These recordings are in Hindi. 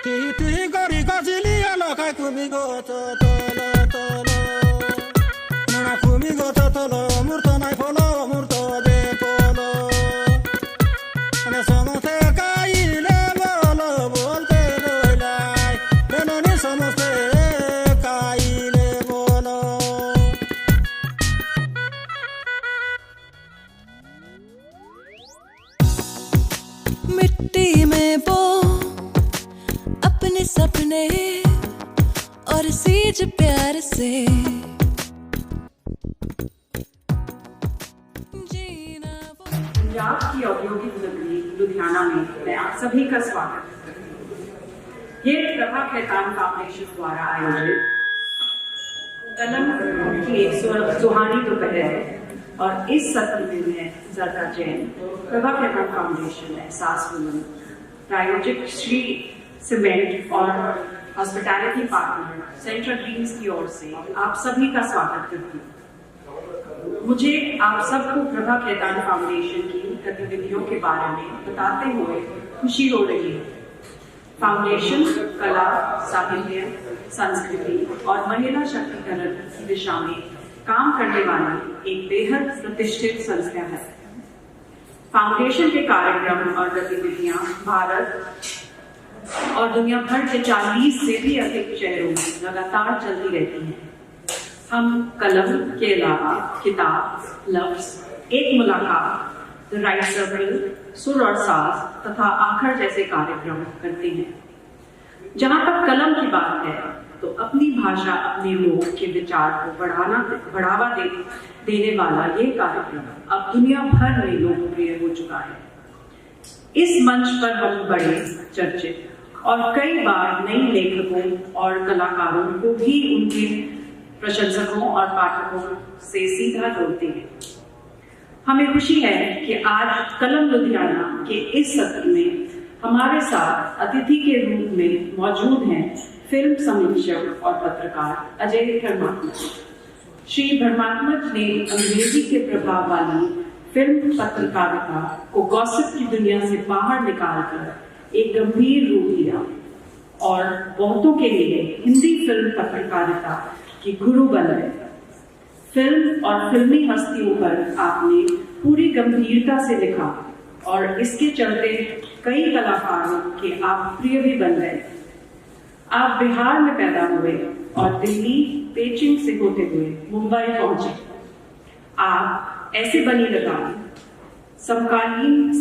Titi gori gazili aloka kumi go tolo tolo. Nana kumi go tolo murto nai polo murto de polo. Ane somote kai le bolo bolte loilai. Benoni somote kai le bolo. मिट्टी में वो अपने सपने और सीज प्यार से जीना वो। पंजाब की औद्योगिक नगरी लुधियाना में मैं आप सभी का स्वागत करती हूँ। ये प्रभा खेतान फाउंडेशन द्वारा आयोजित कलम की एक सुहानी दोपहर है और इस सत्र में मैं जरदा जैन प्रभा खेतान फाउंडेशन एहसास वुमन प्रायोजक श्री सीमेंट और हॉस्पिटैलिटी पार्टनर सेंट्रल ग्रीन्स की ओर से आप सभी का स्वागत करती हूँ। मुझे आप सबको प्रभा खेतान फाउंडेशन की गतिविधियों के बारे में बताते हुए खुशी हो रही है। फाउंडेशन कला, साहित्य, संस्कृति और महिला शक्तिकरण की दिशा में काम करने वाली एक बेहद प्रतिष्ठित संस्था है। फाउंडेशन के कार्यक्रम और गतिविधियां भारत और दुनिया भर के 40 से भी अधिक शहरों में लगातार चलती रहती हैं। हम कलम के अलावा किताब, लफ्ज, एक मुलाकात, द राइट सर्कल, सुर और साज तथा आखर जैसे कार्यक्रम करते हैं। जहां तक कलम की बात है तो अपनी भाषा, अपने लोग के विचार को बढ़ावा देने वाला ये कार्यक्रम अब दुनिया भर में लोकप्रिय हो चुका है। इस मंच पर हम बड़े, चर्चित और कई बार नए लेखकों और कलाकारों को भी उनके प्रशंसकों और पाठकों से सीधा जोड़ते हैं। हमें खुशी है कि आज कलम लुधियाना के इस सत्र में हमारे साथ अतिथि के रूप में मौजूद हैं फिल्म समीक्षक और पत्रकार अजय भरमात्मज। श्री भरमात्मज ने अंग्रेजी के प्रभाव वाली फिल्म पत्रकारिता को गॉसिप की दुनिया से बाहर निकालकर एक गंभीर रूप दिया और बहुतों के लिए हिंदी फिल्म पत्रकारिता की गुरु बन गए। फिल्म और फिल्मी हस्तियों पर आपने पूरी गंभीरता से लिखा और इसके चलते कई कलाकारों के आप प्रिय भी बन गए। आप बिहार में पैदा हुए और दिल्ली पेचिंग से होते हुए मुंबई पहुंचे। आप ऐसे बनी लगाई, समकालीन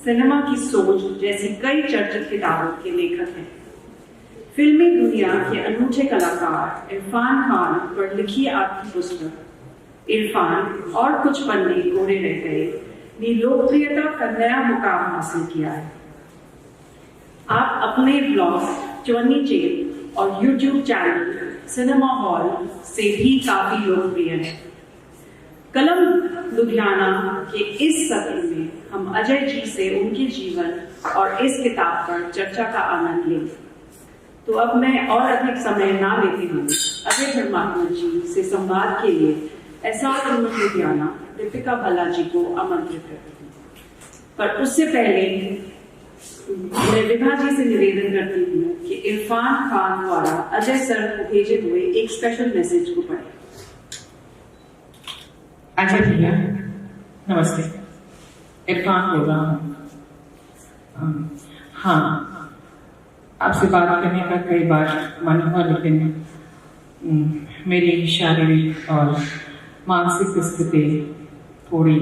सिनेमा की सोच जैसी कई चर्चित किताबों के लेखक हैं। फिल्मी दुनिया के अनूठे कलाकार इरफान खान पर लिखी आपकी पुस्तक इरफान और कुछ पन्ने कोरे रह गए ने लोकप्रियता का नया मुकाम हासिल किया है। आप अपने ब्लॉग चवन्नी चेल और यूट्यूब चैनल सिनेमा हॉल से भी काफी लोकप्रिय है। कलम लुधियाना के इस सत्र में हम अजय जी से उनके जीवन और इस किताब पर चर्चा का आनंद लेंगे। तो अब मैं और अधिक समय ना लेती हूँ, अजय भरमात्मज जी से संवाद के लिए एहसास वुमन लुधियाना दीपिका भल्ला जी को आमंत्रित करती हूँ। पर उससे पहले मैं विभा जी से निवेदन करती हूँ कि इरफान खान द्वारा अजय सर को भेजे हुए एक स्पेशल मैसेज को पढ़ें। अजय भैया नमस्ते, इरफान बोल रहा हूँ। हाँ, आपसे बात करने का कई बार मन हुआ, लेकिन मेरी शारीरिक और मानसिक स्थिति थोड़ी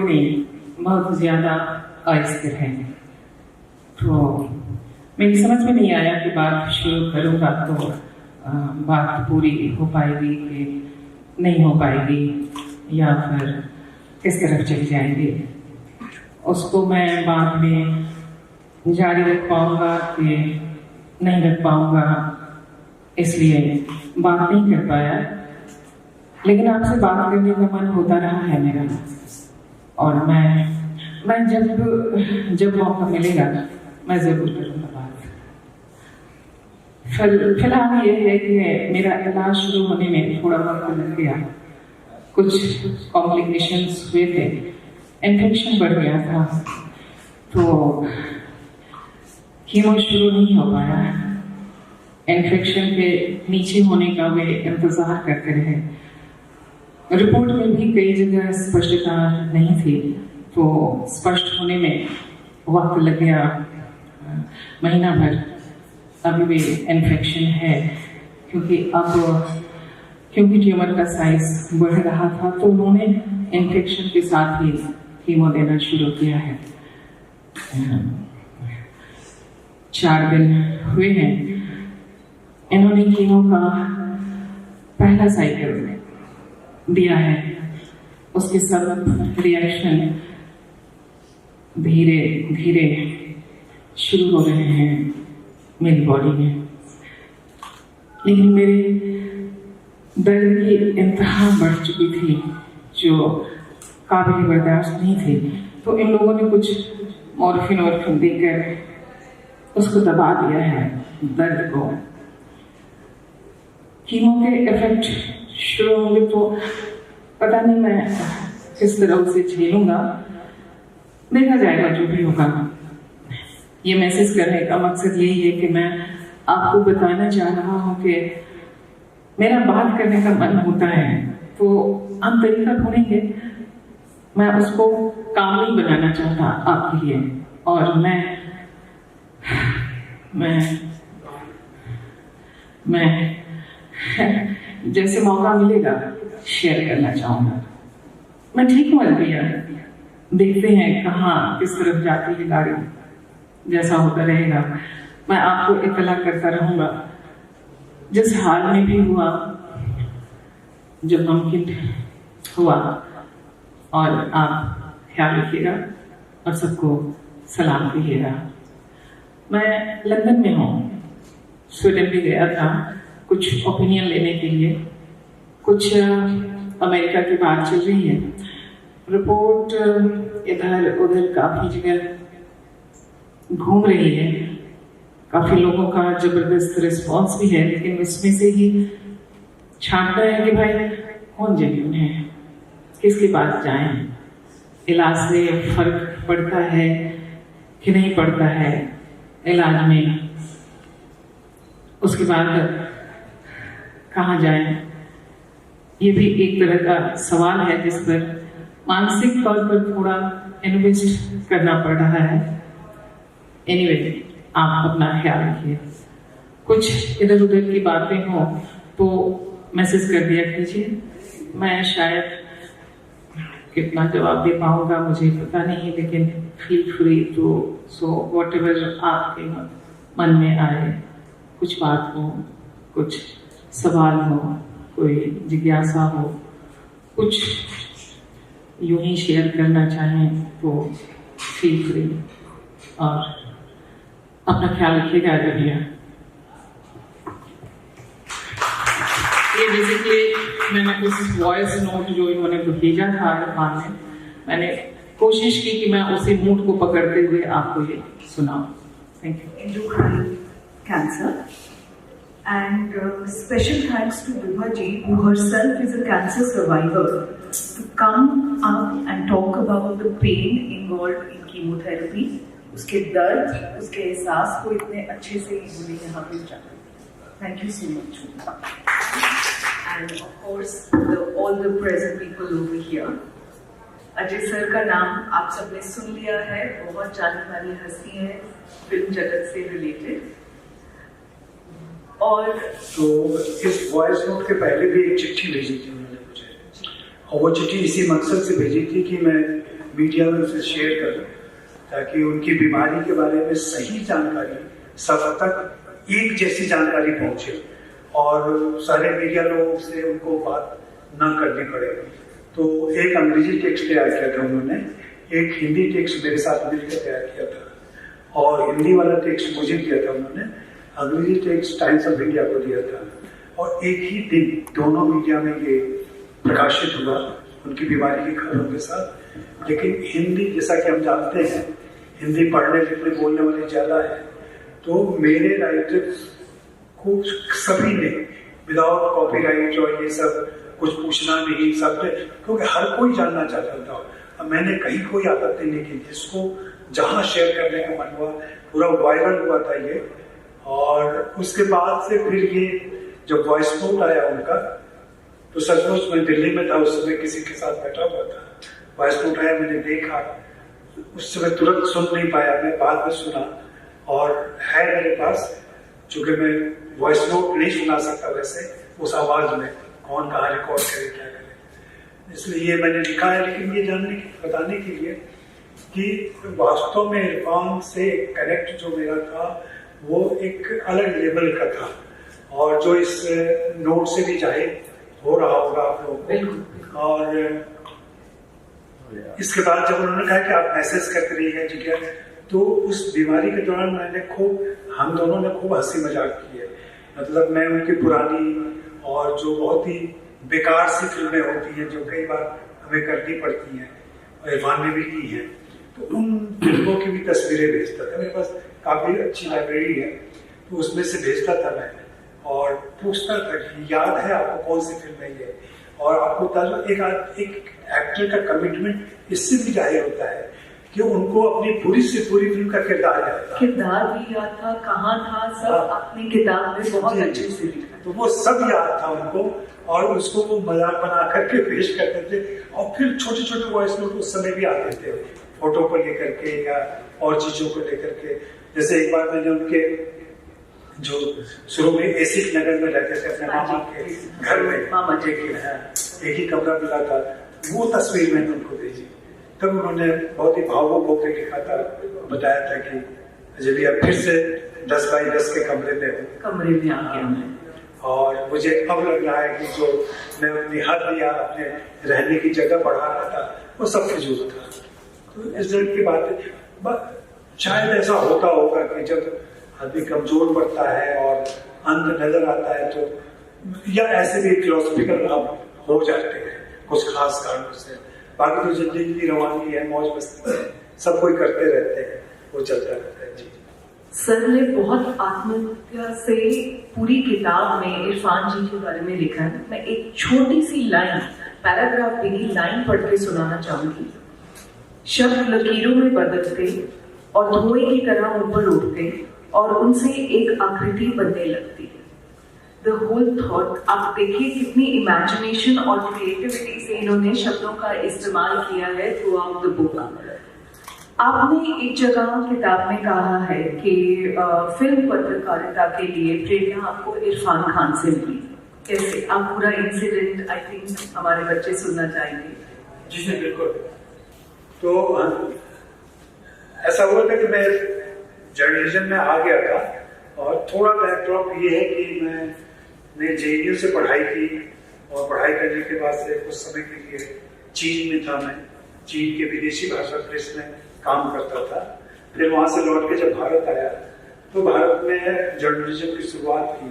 नहीं, बहुत ज्यादा अस्थिर है। तो मेरी समझ में नहीं आया कि बात शुरू करूँगा तो बात पूरी हो पाएगी कि नहीं हो पाएगी या फिर किस तरफ चली जाएंगे। उसको मैं बाद में जारी रख पाऊंगा कि नहीं रख पाऊंगा, इसलिए बात नहीं कर पाया। लेकिन आपसे बात करने का मन होता रहा है मेरा, और मैं जब मौका मिलेगा मैं जरूर करूँगा बात। फिलहाल ये है कि मेरा इलाज शुरू होने में थोड़ा वक्त लग गया, कुछ कॉम्प्लिकेशंस हुए थे, इन्फेक्शन बढ़ गया था। तो कीमो शुरू नहीं हो पाया है। इन्फेक्शन के नीचे होने का वे इंतजार करते रहे। रिपोर्ट में भी कई जगह स्पष्टता नहीं थी, तो स्पष्ट होने में वक्त लग गया, महीना भर। अभी भी इन्फेक्शन है, क्योंकि ट्यूमर का साइज बढ़ रहा था, तो उन्होंने इन्फेक्शन के साथ ही कीमो देना शुरू किया है। 4 दिन हुए हैं। इन्होंने कीमो का पहला साइकिल दिया है। उसके सब रिएक्शन धीरे धीरे शुरू हो रहे हैं मेरी बॉडी में, लेकिन मेरे दर्द की इंतहा बढ़ चुकी थी जो काबिल बर्दाश्त नहीं थी। तो इन लोगों ने कुछ मॉर्फिन देकर उसको दबा दिया है, दर्द को। कीमो के इफेक्ट शुरू होंगे तो पता नहीं मैं किस तरह उसे झेलूंगा, देखा जाएगा जो भी होगा। ये मैसेज करने का मकसद यही है कि मैं आपको बताना चाह रहा हूँ कि मेरा बात करने का मन होता है तो हम तरीका ढूंढेंगे। मैं उसको काम नहीं बनाना चाहता आपके लिए, और मैं जैसे मौका मिलेगा शेयर करना चाहूंगा। मैं ठीक हूँ अलविया, देखते हैं कहाँ किस तरफ जाती है गाड़ी, जैसा होता रहेगा मैं आपको इत्तला करता रहूंगा। जिस हाल में भी हुआ, जब मुमकिन हुआ, और आप ख्याल रखिएगा और सबको सलाम कहिएगा। मैं लंदन में हूँ, स्वीडन भी गया था कुछ ओपिनियन लेने के लिए। कुछ अमेरिका की बात चल रही है, रिपोर्ट इधर उधर काफी जगह घूम रही है, काफी लोगों का जबरदस्त रिस्पॉन्स भी है, लेकिन उसमें से ही छांटना है कि भाई कौन जेन्युइन है, किसके पास जाएं, इलाज से फर्क पड़ता है कि नहीं पड़ता है इलाज में, उसके बाद कहाँ जाएं। ये भी एक तरह का सवाल है जिस पर मानसिक तौर पर थोड़ा इन्वेस्ट करना पड़ रहा है। एनीवे, आप अपना ख्याल रखिए। कुछ इधर उधर की बातें हो तो मैसेज कर दिया कीजिए। मैं शायद कितना जवाब दे पाऊंगा मुझे पता नहीं, लेकिन feel free to so whatever आपके मन में आए, कुछ बात हो, कुछ सवाल हो, कोई जिज्ञासा हो, कुछ यूं ही शेयर करना चाहें तो फील फ्री, और अपना ख्याल रखिएगा भैया। ये बेसिकली मैंने उस वॉइस नोट जो इन्होंने भेजा था इरफान ने, मैंने कोशिश की कि मैं उसी मूड को पकड़ते हुए आपको ये सुनाऊं। Thank you. Endocrine cancer, and special thanks to Vibha ji, who herself is a cancer survivor, to come up and talk about the pain involved in chemotherapy. उसके दर्द, उसके एहसास को इतने अच्छे से इन्होंने यहाँ पे जाना। Thank you so much. And of course, all the present people over here. Ajay sir का नाम आप सबने सुन लिया है, बहुत जानी मानी हस्ती है फिल्म जगत से रिलेटेड। और तो इस वॉइस नोट के पहले भी एक चिट्ठी भेजी थी उन्होंने मुझे, और वो चिट्ठी इसी मकसद से भेजी थी कि मैं मीडिया में उसे शेयर करूं, ताकि उनकी बीमारी के बारे में सही जानकारी सब तक एक जैसी जानकारी पहुंचे और सारे मीडिया लोगों से उनको बात ना करनी पड़े। तो एक अंग्रेजी टेक्स्ट तैयार किया था उन्होंने, एक हिंदी टेक्स्ट मेरे साथ मिलकर तैयार किया था, और हिंदी वाला टेक्स्ट मुझे दिया था उन्होंने, अंग्रेजी टेक्स्ट टाइम्स ऑफ इंडिया को दिया था। और एक ही दिन दोनों मीडिया में ये प्रकाशित हुआ उनकी बीमारी की खबरों के साथ। लेकिन हिंदी, जैसा कि हम जानते हैं, हिंदी पढ़ने लिखने बोलने वाले ज्यादा है, तो मेरे राइटर्स को सभी ने विदाउट कॉपीराइट और ये सब कुछ पूछना नहीं, सब, क्योंकि हर कोई जानना चाहता था। मैंने कहीं कोई आपत्ति नहीं की थी, इसको जहां शेयर करने का मन हुआ पूरा वायरल हुआ था ये। और उसके बाद से फिर ये जब वॉइस नोट आया उनका, तो सचमुच मैं दिल्ली में था उस समय, किसी के साथ बैठा हुआ था, वॉइस नोट आया, मैंने देखा, उस समय तुरंत सुन नहीं पाया, मैं बाद में सुना और है मेरे पास, चूंकि मैं वॉइस नोट नहीं सुना सकता वैसे उस आवाज में, कौन कहाँ रिकॉर्ड करे क्या करे, इसलिए ये मैंने लिखा है। लेकिन ये बताने के लिए कि वास्तव में इरफान से कनेक्ट जो मेरा था वो एक अलग लेवल का था, और जो इस नोट से भी जाहिर हो रहा होगा आप लोगों को। और इसके बाद जब उन्होंने कहा कि आप मैसेज करते रहिए, ठीक है, तो उस बीमारी के दौरान हम दोनों ने खूब हंसी मजाक की है। मतलब मैं उनकी पुरानी और जो बहुत ही बेकार सी फिल्में होती हैं जो कई बार हमें करनी पड़ती हैं, और इरफान ने भी की है, तो उन फिल्मों की भी तस्वीरें भेजता था। मेरे पास काफी अच्छी लाइब्रेरी है, तो उसमें से भेजता था मैं और पूछता था कि याद है आपको कौन सी फिल्म है ये, और आपको बता एक एक्टर का कमिटमेंट इससे भी जाहिर होता है कि उनको अपनी पूरी से पूरी फिल्म का किरदार याद था, किरदार भी याद था, कहाँ था, सब अपनी किताब में बहुत अच्छे से लिखा, तो वो सब याद था उनको, और उसको वो मजाक बना करके पेश करते थे। और फिर छोटे छोटे वॉइस नोट उस समय भी आते थे, फोटो को लेकर के या और चीजों को लेकर के। जैसे एक बार मैंने उनके जो शुरू में एसी नगर में रहते थे अपने मामा के घर में, मामा जी एक ही कमरा मिला था, वो तस्वीर मैंने उनको भेजी। तब उन्होंने बहुत ही भावुक होकर लिखा था, बताया था कि अजय भैया फिर से 10 बाई 10 के कमरे में आ गया। और मुझे अब लग रहा है कि जो मैं अपनी हद या अपने रहने की जगह बढ़ा रहा था वो सब फिजूल था। तो इस तरह की बात शायद ऐसा होता होगा कि जब आदमी कमजोर पड़ता है और अंत नजर आता है, तो या ऐसे भी फिलोसफिकल हम हो जाते हैं कुछ खास कारणों से। बाकी तो जिंदगी की रवानी है, मौज मस्ती है, सब कोई करते रहते हैं, वो चलता रहता है। जी सर ने बहुत आत्महत्या से पूरी किताब में इरफान जी के बारे में लिखा है। मैं एक छोटी सी लाइन, पैराग्राफ भी नहीं, लाइन पढ़ के सुनाना चाहूंगी। शब्द लकीरों में बदलते और धुएं की तरह ऊपर उठते और उनसे एक आकृति बनने लगती है। द होल थॉट, आप देखिए कितनी इमेजिनेशन और क्रिएटिविटी से इन्होंने शब्दों का इस्तेमाल किया है थ्रू आउट द बुक। आपने एक जगह किताब में कहा है कि फिल्म पत्रकारिता के लिए प्रेरणा आपको इरफान खान से मिली। कैसे? आप पूरा इंसिडेंट आई थिंक हमारे बच्चे सुनना चाहेंगे। जी जी बिल्कुल। तो ऐसा हुआ था कि मैं जर्नलिज्म में आ गया था, और थोड़ा बैकड्रॉप ये है कि मैंने JNU से पढ़ाई की, और पढ़ाई करने के बाद से कुछ समय के लिए चीन में था। मैं चीन के विदेशी भाषा प्रेस में काम करता था। फिर वहां से लौट के जब भारत आया तो भारत में जर्नलिज्म की शुरुआत की,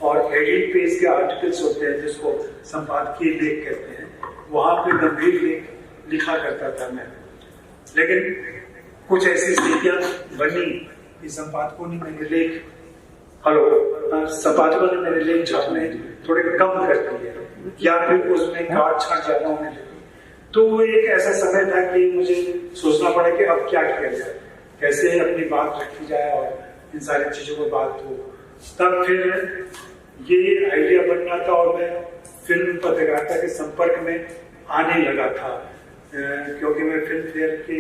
और एडिट पेज के आर्टिकल्स होते हैं जिसको संपादकीय लेख कहते हैं, वहां पे गंभीर लेख लिखा करता था मैं। लेकिन कुछ ऐसी स्थितियां बनी कि संपादकों ने मेरे लेख छापने थोड़े कम कर दिए, या फिर उसमें काट छाट ज्यादा होने लगी। तो वो एक ऐसा समय था कि मुझे सोचना पड़ा कि अब क्या किया जाए, कैसे अपनी बात रखी जाए और इन सारी चीजों को बात हो। तब फिर ये आइडिया बनना था, और मैं फिल्म पत्रकारिता के संपर्क में आने लगा था, क्योंकि मैं फिल्म फेयर के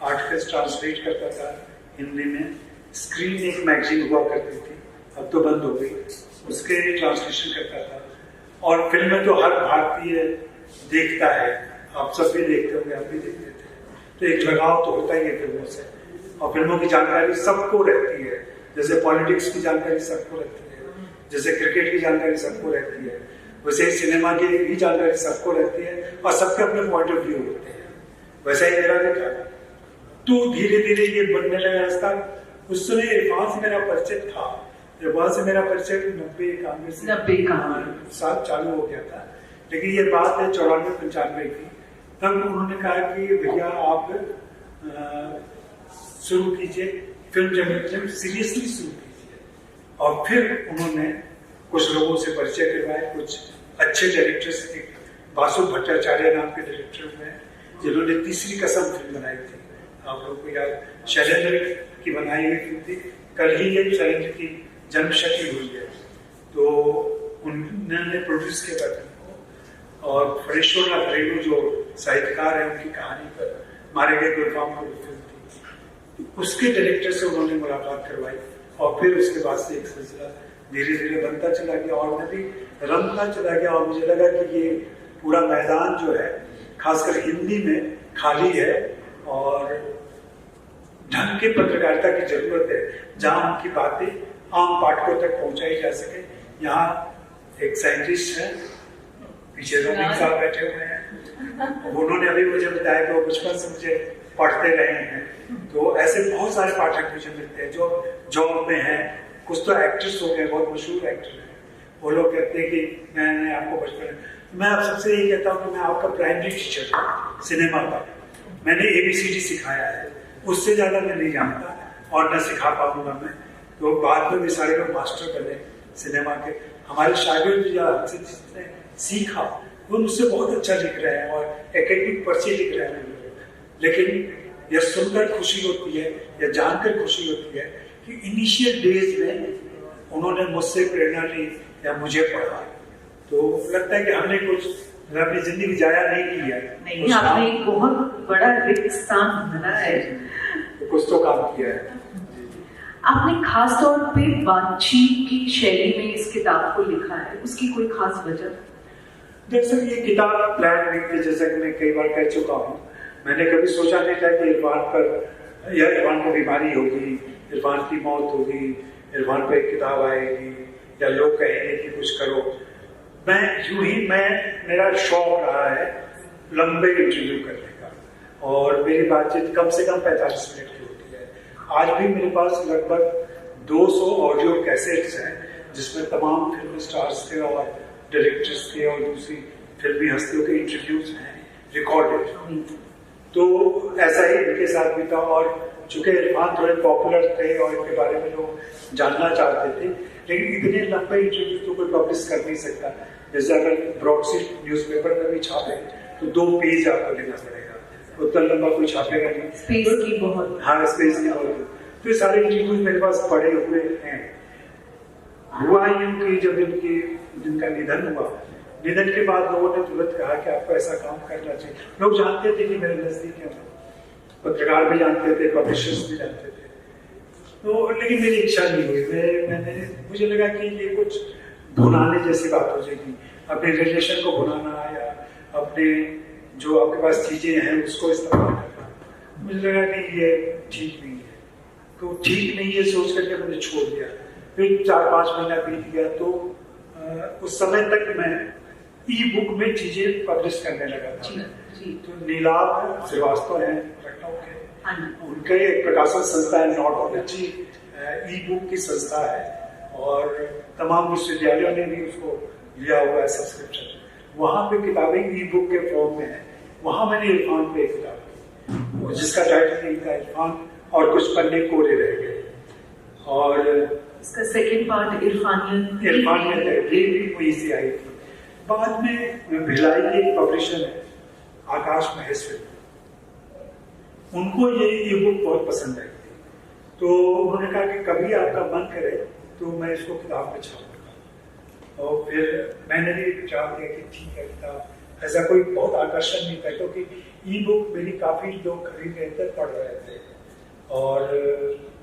आर्टिकल्स ट्रांसलेट करता था हिंदी में। स्क्रीन एक मैगजीन हुआ करती थी, अब तो बंद हो गई, उसके ट्रांसलेशन करता था। और फिल्में तो हर भारतीय देखता है, आप सब भी देखते होंगे, हम भी देखते थे, तो एक लगाव तो होता ही है फिल्मों से। और फिल्मों की जानकारी सबको रहती है, जैसे पॉलिटिक्स की जानकारी सबको रहती है, जैसे क्रिकेट की जानकारी सबको रहती है, वैसे ही सिनेमा की भी जानकारी सबको रहती है, और सबके अपने पॉइंट ऑफ व्यू होते हैं। वैसा ही मेरा भी था। तो धीरे धीरे ये बनने लगा रास्ता। उस समय इरफान से मेरा परिचय था, इरफान से मेरा परिचय 90 साल चालू हो गया था। लेकिन ये बात है 94-95 की। तब उन्होंने कहा कि भैया आप शुरू कीजिए फिल्म जर्नलिज्म, सीरियसली शुरू कीजिए। और फिर उन्होंने कुछ लोगों से परिचय करवाए, कुछ अच्छे डायरेक्टर से, बासु भट्टाचार्य नाम के डायरेक्टर हुए जिन्होंने तीसरी कसम फिल्म बनाई थी, आप लोगों को याद, शैलेंद्र की बनाई हुई फिल्म थी। कल ही ये शैलेंद्र की जन्मशती हुई है, तो उन्होंने प्रोड्यूस किया फिल्म को। और फरेश्वरनाथ रेणु जो साहित्यकार है, उनकी कहानी पर मारे गए गुरगांव को फिल्म थी, उसके डायरेक्टर से उन्होंने मुलाकात करवाई और फिर उसके बाद से एक सिलसिला धीरे धीरे बनता चला गया और मैं भी रमता चला गया। और मुझे लगा कि ये पूरा मैदान जो है खासकर हिंदी में खाली है और ढंग के पत्रकारिता की जरूरत है, जहां उनकी बातें आम पाठकों तक पहुंचाई जा सके। यहाँ एक साइंटिस्ट है, पीछे रोमिंग साहब बैठे हुए हैं, उन्होंने अभी मुझे बताया कि वो बचपन से मुझे पढ़ते रहे हैं। तो ऐसे बहुत सारे पाठक मुझे मिलते हैं जो जॉब में हैं, कुछ तो एक्टर्स हो गए, बहुत मशहूर एक्टर हैं, वो लोग कहते हैं कि मैंने आपको बचपन, मैं आप सबसे यही कहता हूँ कि मैं आपका प्राइमरी टीचर हूँ सिनेमा का। मैंने ABCD सिखाया है, उससे ज्यादा मैं नहीं जानता और न सिखा पाऊंगा मैं। तो बाद में भी सारे लोग मास्टर बने सिनेमा के, हमारे शागिर्द या हमसे जिसने सीखा वो मुझसे बहुत अच्छा लिख रहे हैं और एकेडमिक पर्चे लिख रहे हैं। लेकिन यह सुनकर खुशी होती है या जानकर खुशी होती है कि इनिशियल डेज में उन्होंने मुझसे प्रेरणा ली या मुझे पढ़ा। तो लगता है कि हमने कुछ अपनी जिंदगी जाया नहीं की है, नहीं, आपने एक बहुत बड़ा रिक्त स्थान बना है, तो कुछ तो काम किया है। आपने खास तौर पे बातचीत की शैली में इस किताब को लिखा है, उसकी कोई खास वजह? दरअसल ये किताब प्लान हुई थी, जैसा कि मैं कई बार कह चुका हूँ। मैंने कभी सोचा नहीं था कि इरफान को बीमारी होगी, इरफान की मौत होगी, इरफान पर एक किताब आएगी या लोग कहेंगे कि कुछ करो। मेरा शौक रहा है लंबे इंटरव्यू करने का, और मेरी बातचीत कम से कम 45 मिनट की होती है। आज भी मेरे पास लगभग 200 ऑडियो कैसेट्स हैं, जिसमें तमाम फिल्म स्टार्स के और डायरेक्टर्स के और दूसरी फिल्मी हस्तियों के इंटरव्यूज हैं रिकॉर्डेड। तो ऐसा ही इनके साथ भी था, और चूंकि इरफान थोड़े पॉपुलर थे और इनके बारे में लोग जानना चाहते थे, लेकिन इतने लंबे इंटरव्यू तो कोई पब्लिश कर नहीं सकता। जैसे अगर ब्रॉडशीट न्यूज़पेपर में भी छापे तो 2 पेज आपको लेना पड़ेगा, उतना लंबा कोई छापेगा नहीं, स्पेस की बहुत, हाँ स्पेस की बहुत। तो ये सारे इंटरव्यूज मेरे पास पड़े हुए हैं। हुआ यूं कि जब जिनका निधन हुआ, निधन के बाद लोगों ने तुरंत कहा कि आपको ऐसा काम करना चाहिए। लोग जानते थे कि मेरे नजदीक है, पत्रकार भी जानते थे, पब्लिशर्स भी जानते थे, तो लेकिन मेरी इच्छा नहीं हुई। मुझे लगा कि ये कुछ भुनाने जैसी बात हो जाएगी, अपने रिलेशन को भुनाना या अपने जो आपके पास चीजें हैं उसको इस्तेमाल करना। मुझे लगा कि ये ठीक नहीं है, तो ठीक नहीं है सोच करके मैंने छोड़ दिया। फिर 4-5 महीना बीत गया, तो उस समय तक मैं ई-बुक में चीजें पब्लिश करने लगा था। तो नीलाभ श्रीवास्तव है लखनऊ के, उनके एक प्रकाशन संस्था है नॉटोलॉजी ई-बुक की संस्था है, और तमाम विश्वविद्यालयों ने भी उसको लिया हुआ है सब्सक्रिप्शन। वहां पे किताबें ई-बुक के फॉर्म में है। वहां मैंने इरफान पे एक किताब की जिसका टाइटल नहीं था, इरफान और कुछ पन्ने कोरे रह गए, और इसका सेकंड पार्ट इरफानियत भी वहीं से आई थी। बाद में भिलाई के एक पब्लिशर है आकाश महेश्वरी, उनको ये ई-बुक बहुत पसंद आई थी, तो उन्होंने कहा कि कभी आपका मन करे तो मैं इसको किताब में छापूंगा। और फिर मैंने भी विचार किया कि ठीक है किताब। ऐसा कोई बहुत आकर्षण नहीं था, क्योंकि ई-बुक मेरी काफी लोग खरीद रहे थे, पढ़ रहे थे, और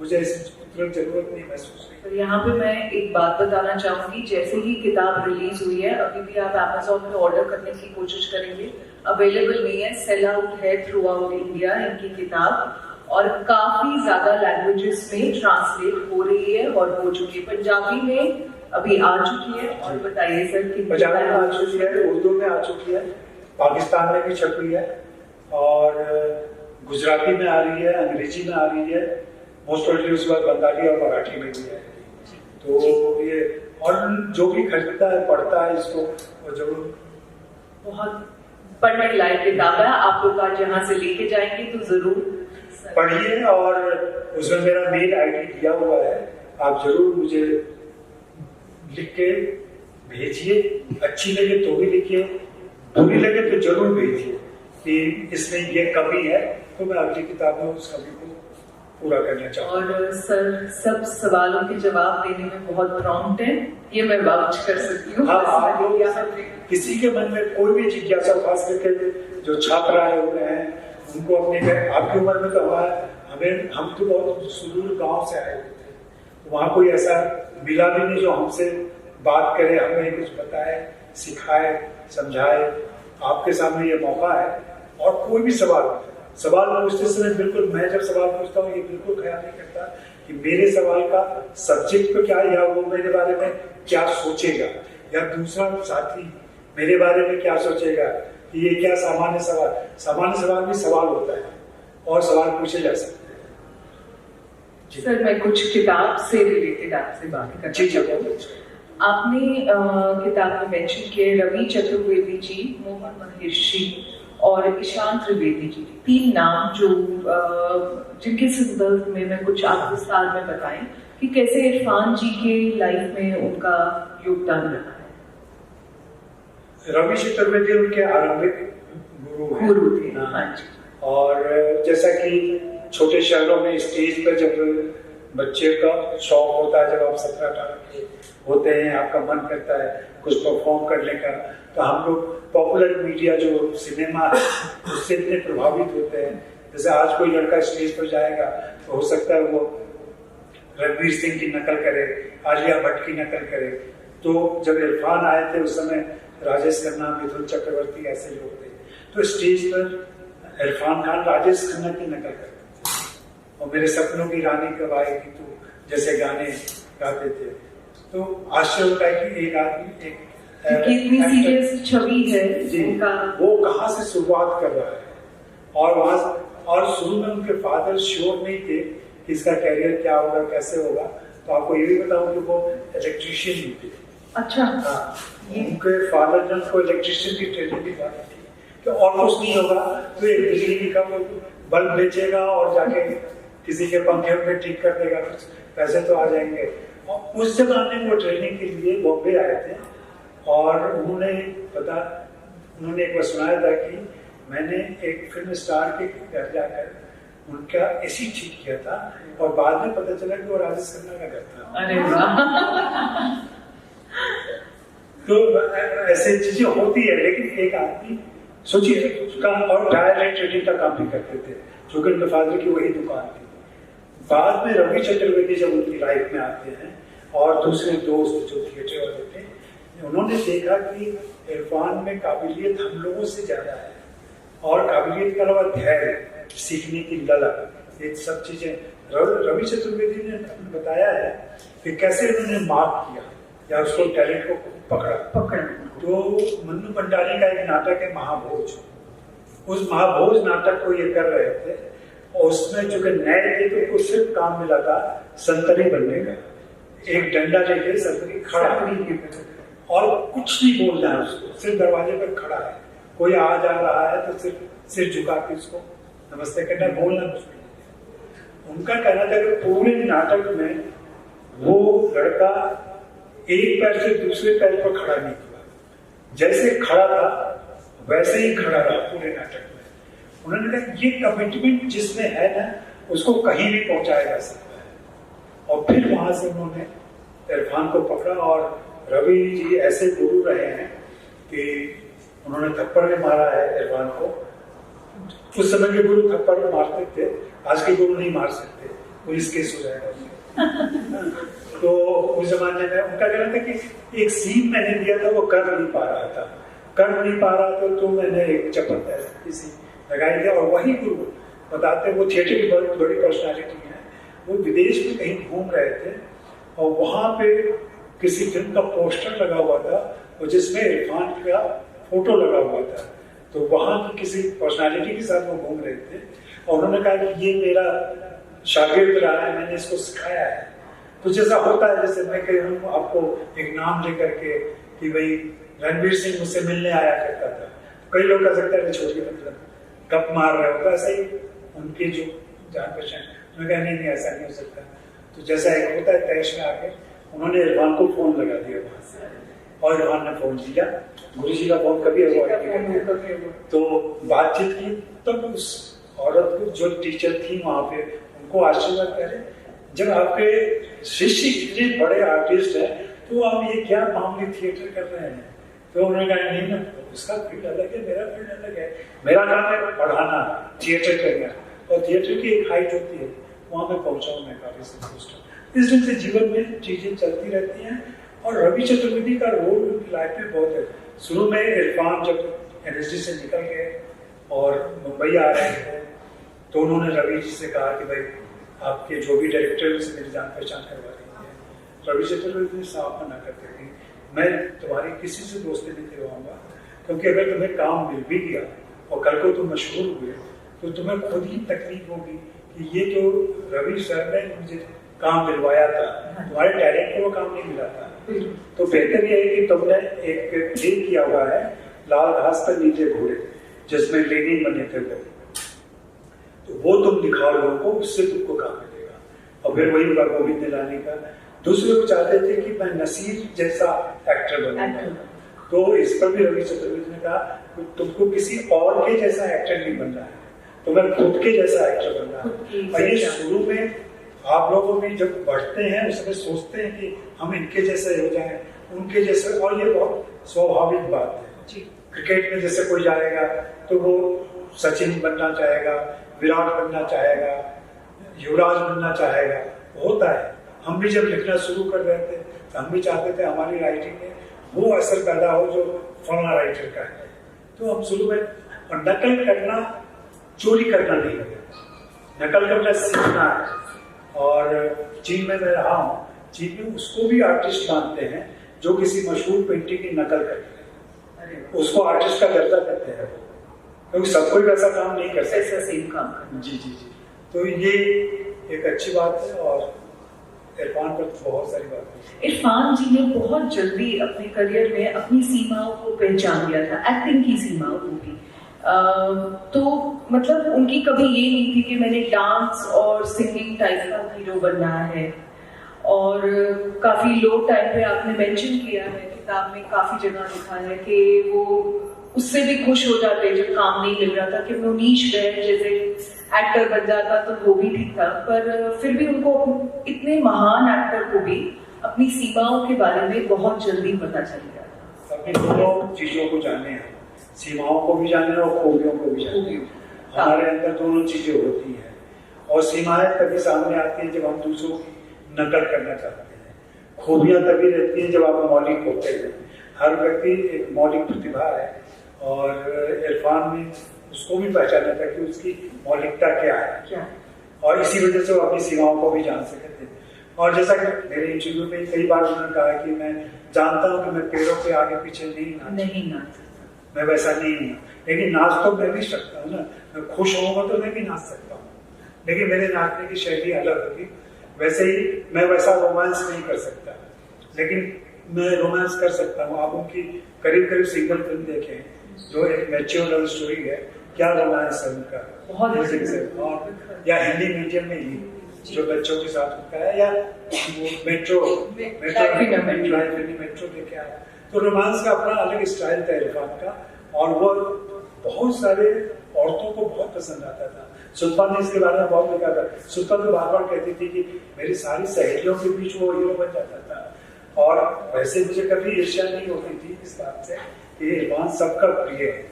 मुझे इसकी तुरंत जरूरत नहीं महसूस हुई। तो यहाँ पे मैं एक बात बताना चाहूंगी, जैसे ही किताब रिलीज हुई है, अभी भी आप Amazon पे ऑर्डर करने की कोशिश करेंगे, अवेलेबल नहीं है, सेल आउट है थ्रू आउट इंडिया इनकी किताब, और काफी ज्यादा लैंग्वेजेस में ट्रांसलेट हो रही है और हो चुकी है। पंजाबी में अभी आ चुकी है, और बताइए सर कि पंजाबी में आ चुकी है, उर्दू में आ चुकी है, पाकिस्तान में भी छप रही है, और गुजराती में आ रही है, अंग्रेजी में आ रही है, मोस्ट प्रोबेबली उस वक्त बंगाली और मराठी में भी है। तो ये, और जो भी खरीदता है पढ़ता है इसको, और जरूर बहुत पढ़ने लायक किताब है। आप लोग आज यहाँ से लेके जाएंगे तो जरूर पढ़िए, और उसमें मेरा मेल ID दिया हुआ है, आप जरूर मुझे लिख के भेजिए। अच्छी लगे तो भी लिखिए, बुरी लगे तो जरूर भेजिए, कि इसमें ये कमी है, तो मैं अगली किताब में उस कमी को पूरा करना चाहूँगा। और सर सब सवालों के जवाब देने में बहुत प्रॉम्प्ट है, ये मैं वाउच कर सकती हूँ। हाँ, आप लोग किसी के मन में कोई भी जिज्ञासा, खास करके जो छात्र आए हुए हैं उनको अपने, आपकी उम्र में तो हम तो बहुत सुदूर गांव से आए हुए थे, तो वहाँ कोई ऐसा मिला भी नहीं जो हमसे बात करे, हमें कुछ बताए, सिखाए, समझाए। आपके सामने ये मौका है। और कोई भी सवाल पूछते समय बिल्कुल, मैं जब सवाल पूछता हूँ ये बिल्कुल ख्याल नहीं करता कि मेरे सवाल का सब्जेक्ट तो क्या है, या वो मेरे बारे में क्या सोचेगा, या दूसरा साथी मेरे बारे में क्या सोचेगा, कि ये क्या सामान्य सवाल भी सवाल होता है और सवाल पूछे जा सकते हैं। सर मैं कुछ किताब से रिलेटेड आपसे बात करना चाहूँगी। आपने किताब में मेंशन किए रवि चतुर्वेदी जी, मोहन महर्षि और ईशान त्रिवेदी जी, 3 नाम जो जिनके संदर्भ में मैं कुछ आप विस्तार में बताएं कि कैसे इरफान जी के लाइफ में उनका योगदान रहा है। रवि चतुर्वेदी उनके आरंभिक गुरु थे। हाँ जी। और जैसा कि छोटे शहरों में स्टेज पर जब बच्चे का शौक होता है, जब आप 17-18 के होते हैं, आपका मन करता है कुछ परफॉर्म करने का, तो हम लोग पॉपुलर मीडिया जो सिनेमा है उससे इतने प्रभावित होते हैं। जैसे आज कोई लड़का स्टेज पर जाएगा तो हो सकता है वो रणवीर सिंह की नकल करे, आलिया भट्ट की नकल करे। तो जब इरफान आए थे उस समय राजेश खन्ना, मिथुन चक्रवर्ती ऐसे लोग थे, तो स्टेज पर इरफान खान राजेश खन्ना की नकल करते थे। और मेरे सपनों की रानी कब आएगी तू जैसे गाने गाते थे। तो आश्चर्य होता है कि एक आदमी कितनी सीरियस छवि है जी, वो कहाँ से शुरुआत कर रहा है। और वहां और शुरू में उनके फादर श्योर नहीं थे कि इसका कैरियर क्या होगा, कैसे होगा। तो आपको ये भी बताऊं कि वो इलेक्ट्रीशियन भी थे। अच्छा। हाँ, उनके फादर ने उनको इलेक्ट्रीशियन की ट्रेनिंग भी दी थी कि और कुछ नहीं होगा तो एक बिजली का बल्ब बेचेगा और जाके किसी के पंखे पे ठीक कर देगा, कुछ पैसे तो आ जाएंगे। और उस जमाने में वो ट्रेनिंग के लिए बॉम्बे आए थे और उन्होंने एक बार सुनाया था कि मैंने एक फिल्म स्टार के घर जाकर उनका एसी ठीक किया था और बाद में पता चला कि वो राजेश खन्ना का घर था। अरे वाह। तो ऐसे चीजें होती है। लेकिन एक आदमी सोचिए उसका, और टायर ट्रेडिंग का काम भी करते थे, जो कि उनके फादर की वही दुकान थी। बाद में रवि चतुर्वेदी जब उनकी लाइफ में आते हैं और दूसरे दोस्त जो थिएटर वाले थे, उन्होंने देखा कि इरफान में काबिलियत हम लोगों से ज्यादा है, और काबिलियत के अलावा धैर्य, सीखने की ललक, ये सब चीजें रवि चतुर्वेदी ने बताया है कि कैसे उन्होंने मार्क किया या उसको टैलेंट को पकड़ा। तो मन्नू भंडारी का एक नाटक है महाभोज, उस महाभोज नाटक को ये कर रहे थे और उसमें जो कि नए थे तो उनको सिर्फ काम मिला था संतरी बनने का, एक डंडा लेके संतरी खड़ा और कुछ नहीं बोलना है उसको, सिर्फ दरवाजे पर खड़ा है, कोई आ जा रहा है तो सिर्फ सिर झुका के उसको नमस्ते करना, बोलना कुछ नहीं। उनका कहना था कि पूरे नाटक में वो लड़का एक पैर से दूसरे पैर पर खड़ा नहीं हुआ, जैसे खड़ा था वैसे ही खड़ा रहा पूरे नाटक में। उन्होंने कहा ये कमिटमेंट जिसमें है ना उसको कहीं भी पहुंचाया जा सकता है। और फिर वहां से उन्होंने इरफान को पकड़ा और रवि जी ऐसे गुरु रहे हैं कि उन्होंने थप्पड़ में मारा है इरफान को। उस समय के गुरु थप्पड़ में मारते थे, आज के गुरु नहीं मार सकते, पुलिस केस हो जाएगा। तो उस जमाने में उनका कहना था कि एक सीन मैंने दिया था वो कर नहीं पा रहा था तो मैंने एक चप्पल किसी लगाई थी। और वही गुरु बताते, वो थिएटर की बहुत बड़ी पर्सनालिटी है, वो विदेश में कहीं घूम रहे थे और वहां पे किसी फिल्म का पोस्टर लगा हुआ था और जिसमें इरफान का फोटो लगा हुआ था। तो वहां की किसी पर्सनालिटी के साथ वो घूम रहे थे और उन्होंने कहा कि ये मेरा शागिर्द रहा है, मैंने इसको सिखाया है। तो जैसा होता है, जैसे मैं कह रहा हूँ आपको एक नाम लेकर के कि भाई रणवीर सिंह मुझसे मिलने आया करता था, कई लोग कह सकते हैं छोटी मतलब गप मार रहे होता, ऐसा ही उनके जो जान पहचान, उन्होंने कहा नहीं ऐसा नहीं हो सकता। तो जैसा एक होता है तैश में आके उन्होंने इरफान को फोन लगा दिया वहां से और इरफान ने फोन किया, गुरु जी का फोन कभी अवॉइड नहीं करते। तो बातचीत की, तब उस औरत को, जो टीचर थी वहां पे, उनको आश्चर्य करे, जब आपके शिष्य इतने बड़े आर्टिस्ट हैं तो आप ये क्या मामूली थिएटर कर रहे हैं? तो उन्होंने कहा नहीं ना, उसका फील्ड अलग है, मेरा फील्ड अलग है, मेरा काम है पढ़ाना, थिएटर करना, और थिएटर की एक हाइट होती है, वहां पे पहुंचा हूं मैं काफी संतुष्ट हूँ। इस दिन से जीवन में चीजें चलती रहती हैं, और रवि चतुर्वेदी का रोल उनकी लाइफ में बहुत है। शुरू में इरफान जब NSD से निकल गए और मुंबई आ रहे थे, तो उन्होंने रवि जी से कहा कि भाई आपके जो भी डायरेक्टर से मेरी जान पहचान करवा रही है। रवि चतुर्वेदी ने साफ मना करते थे, मैं तुम्हारी किसी से दोस्ती नहीं करवाऊंगा, क्योंकि अगर तुम्हें काम मिल भी गया और कल को तुम मशहूर हुए तो तुम्हें खुद ही तकलीफ होगी कि ये जो रवि सर ने मुझे काम दिलवाया था, तुम्हारे टैलेंट को वो काम नहीं मिला था। तो बेहतर ये है कि तुमने एक प्ले किया हुआ है, लाल घास पर नीचे घोड़े, जिसमें लेनिन बने थे वो, तो वो तुम दिखाओ लोगों को, उससे तुमको काम मिलेगा। और फिर वही होगा गोविंद निलानी का। दूसरे लोग चाहते थे कि मैं नसीर जैसा एक्टर बनूंगा, तो इस पर भी रवि चतुर्वेदी ने कहा तुमको किसी और के जैसा एक्टर नहीं बनना है, तुम्हें खुद के जैसा एक्टर बनना है। और ये शुरू में आप लोगों में जब बढ़ते हैं उस समय सोचते हैं कि हम इनके जैसे हो जाएं, उनके जैसे, और ये बहुत स्वाभाविक बात है। क्रिकेट में जैसे कोई जाएगा तो वो सचिन बनना चाहेगा, विराट बनना चाहेगा, युवराज बनना चाहेगा, होता है। हम भी जब लिखना शुरू कर रहे थे तो हम भी चाहते थे हमारी राइटिंग में वो असर पैदा हो जो फलाना राइटर का है। तो हम शुरू में, और नकल करना चोरी करना नहीं है, नकल करना सीखना है। और चीन में मैं रहा हूँ, चीन में उसको भी आर्टिस्ट मानते हैं जो किसी मशहूर पेंटिंग की नकल करते हैं, उसको आर्टिस्ट का दर्जा देते हैं, क्योंकि सब कोई वैसा काम नहीं कर सकता, सेम काम करना। जी जी जी, तो ये एक अच्छी बात है। और इरफान पर बहुत सारी बातें। इरफान जी ने बहुत जल्दी अपने करियर में अपनी सीमाओं को पहचान लिया था, एक्टिंग की सीमाओं को भी। तो मतलब उनकी कभी ये नहीं थी कि मैंने डांस और सिंगिंग टाइप का हीरो बनना है। और काफी लो टाइम पे आपने मेंशन किया है किताब में, काफी जगह लिखा है कि वो उससे भी खुश हो जाते जब काम नहीं मिल रहा था, कि मुनीश बैन जैसे एक्टर बन जाता तो वो भी ठीक था, पर फिर भी उनको इतने महान एक्टर को भी अपनी सीमाओं के बारे में बहुत जल्दी पता चल गया था। अपनी दोनों चीजों को जाने हैं, सीमाओं को भी जाने और खूबियों को भी जाने। हमारे अंदर दोनों चीजें होती हैं, और सीमाएं तभी सामने आती हैं जब हम दूसरों की नकल करना चाहते हैं। खूबियां तभी रहती हैं जब आप मौलिक होते हैं। हर व्यक्ति एक मौलिक प्रतिभा है, और इरफान ने उसको भी पहचाना था कि उसकी मौलिकता क्या है, और इसी वजह से वो अपनी सीमाओं को भी जान सके थे। और जैसा कि मेरे इंटरव्यू में कई बार उन्होंने कहा कि मैं जानता हूँ कि मैं पेड़ों के आगे पीछे नहीं नाच, मैं वैसा नहीं हूँ, लेकिन नाच तो मैं भी सकता हूँ ना। मैं खुश होऊंगा तो मैं भी नाच सकता हूँ, लेकिन मेरे नाचने की शैली अलग होगी। वैसे ही मैं वैसा रोमांस नहीं कर सकता, लेकिन मैं रोमांस कर सकता हूँ। आप उनकी करीब करीब सिंगल फिल्म देखें जो एक मैच्योर लव स्टोरी है, क्या रोमांस है उनका, बहुत और या हिंदी मीडियम में ही जो बच्चों के साथ होता है, या मेट्रो देखे आप, तो रोमांस का अपना अलग स्टाइल था इरफान का, और वो बहुत सारे औरतों को बहुत पसंद आता था। सुल्फा ने इसके बारे में बहुत लिखा था। सुल्फा तो बार बार कहती थी कि मेरी सारी सहेलियों के बीच वो हीरो बन जाता था, और वैसे मुझे कभी ईर्ष्या नहीं होती थी इस बात से कि इरफान सबका प्रिय है,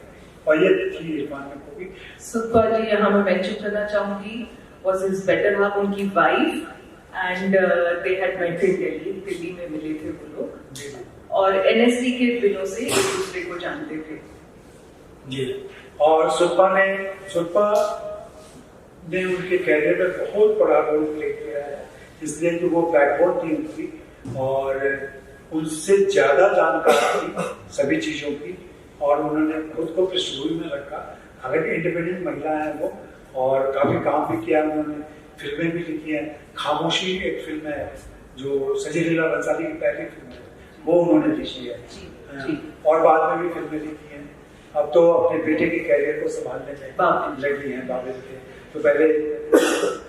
और ये थी इरफान में खूबी। सुल्फा जी यहाँ मैं मेंशन करना चाहूंगी, was his better half, उनकी wife, and they had met in Delhi में मिले थे वो लोग, और NSD के दिनों से एक दूसरे को जानते थे। जी, और सुल्फा ने उनके कैरियर में बहुत बड़ा रोल प्ले किया है, इसलिए कि वो बैकबोन थी उनकी, और उनसे ज्यादा जानकारी थी सभी चीजों की, और उन्होंने खुद को पृष्ठभूमि में रखा। हालांकि इंडिपेंडेंट महिला है वो, और काफी काम भी किया उन्होंने, फिल्में भी लिखी हैं। खामोशी एक फिल्म है जो सजी लीला बंसाली की पहली फिल्म है, वो उन्होंने लिखी है, और बाद में भी फिल्में लिखी हैं। अब तो अपने बेटे के कैरियर को संभालने में लगी हैं बाबेल के, तो पहले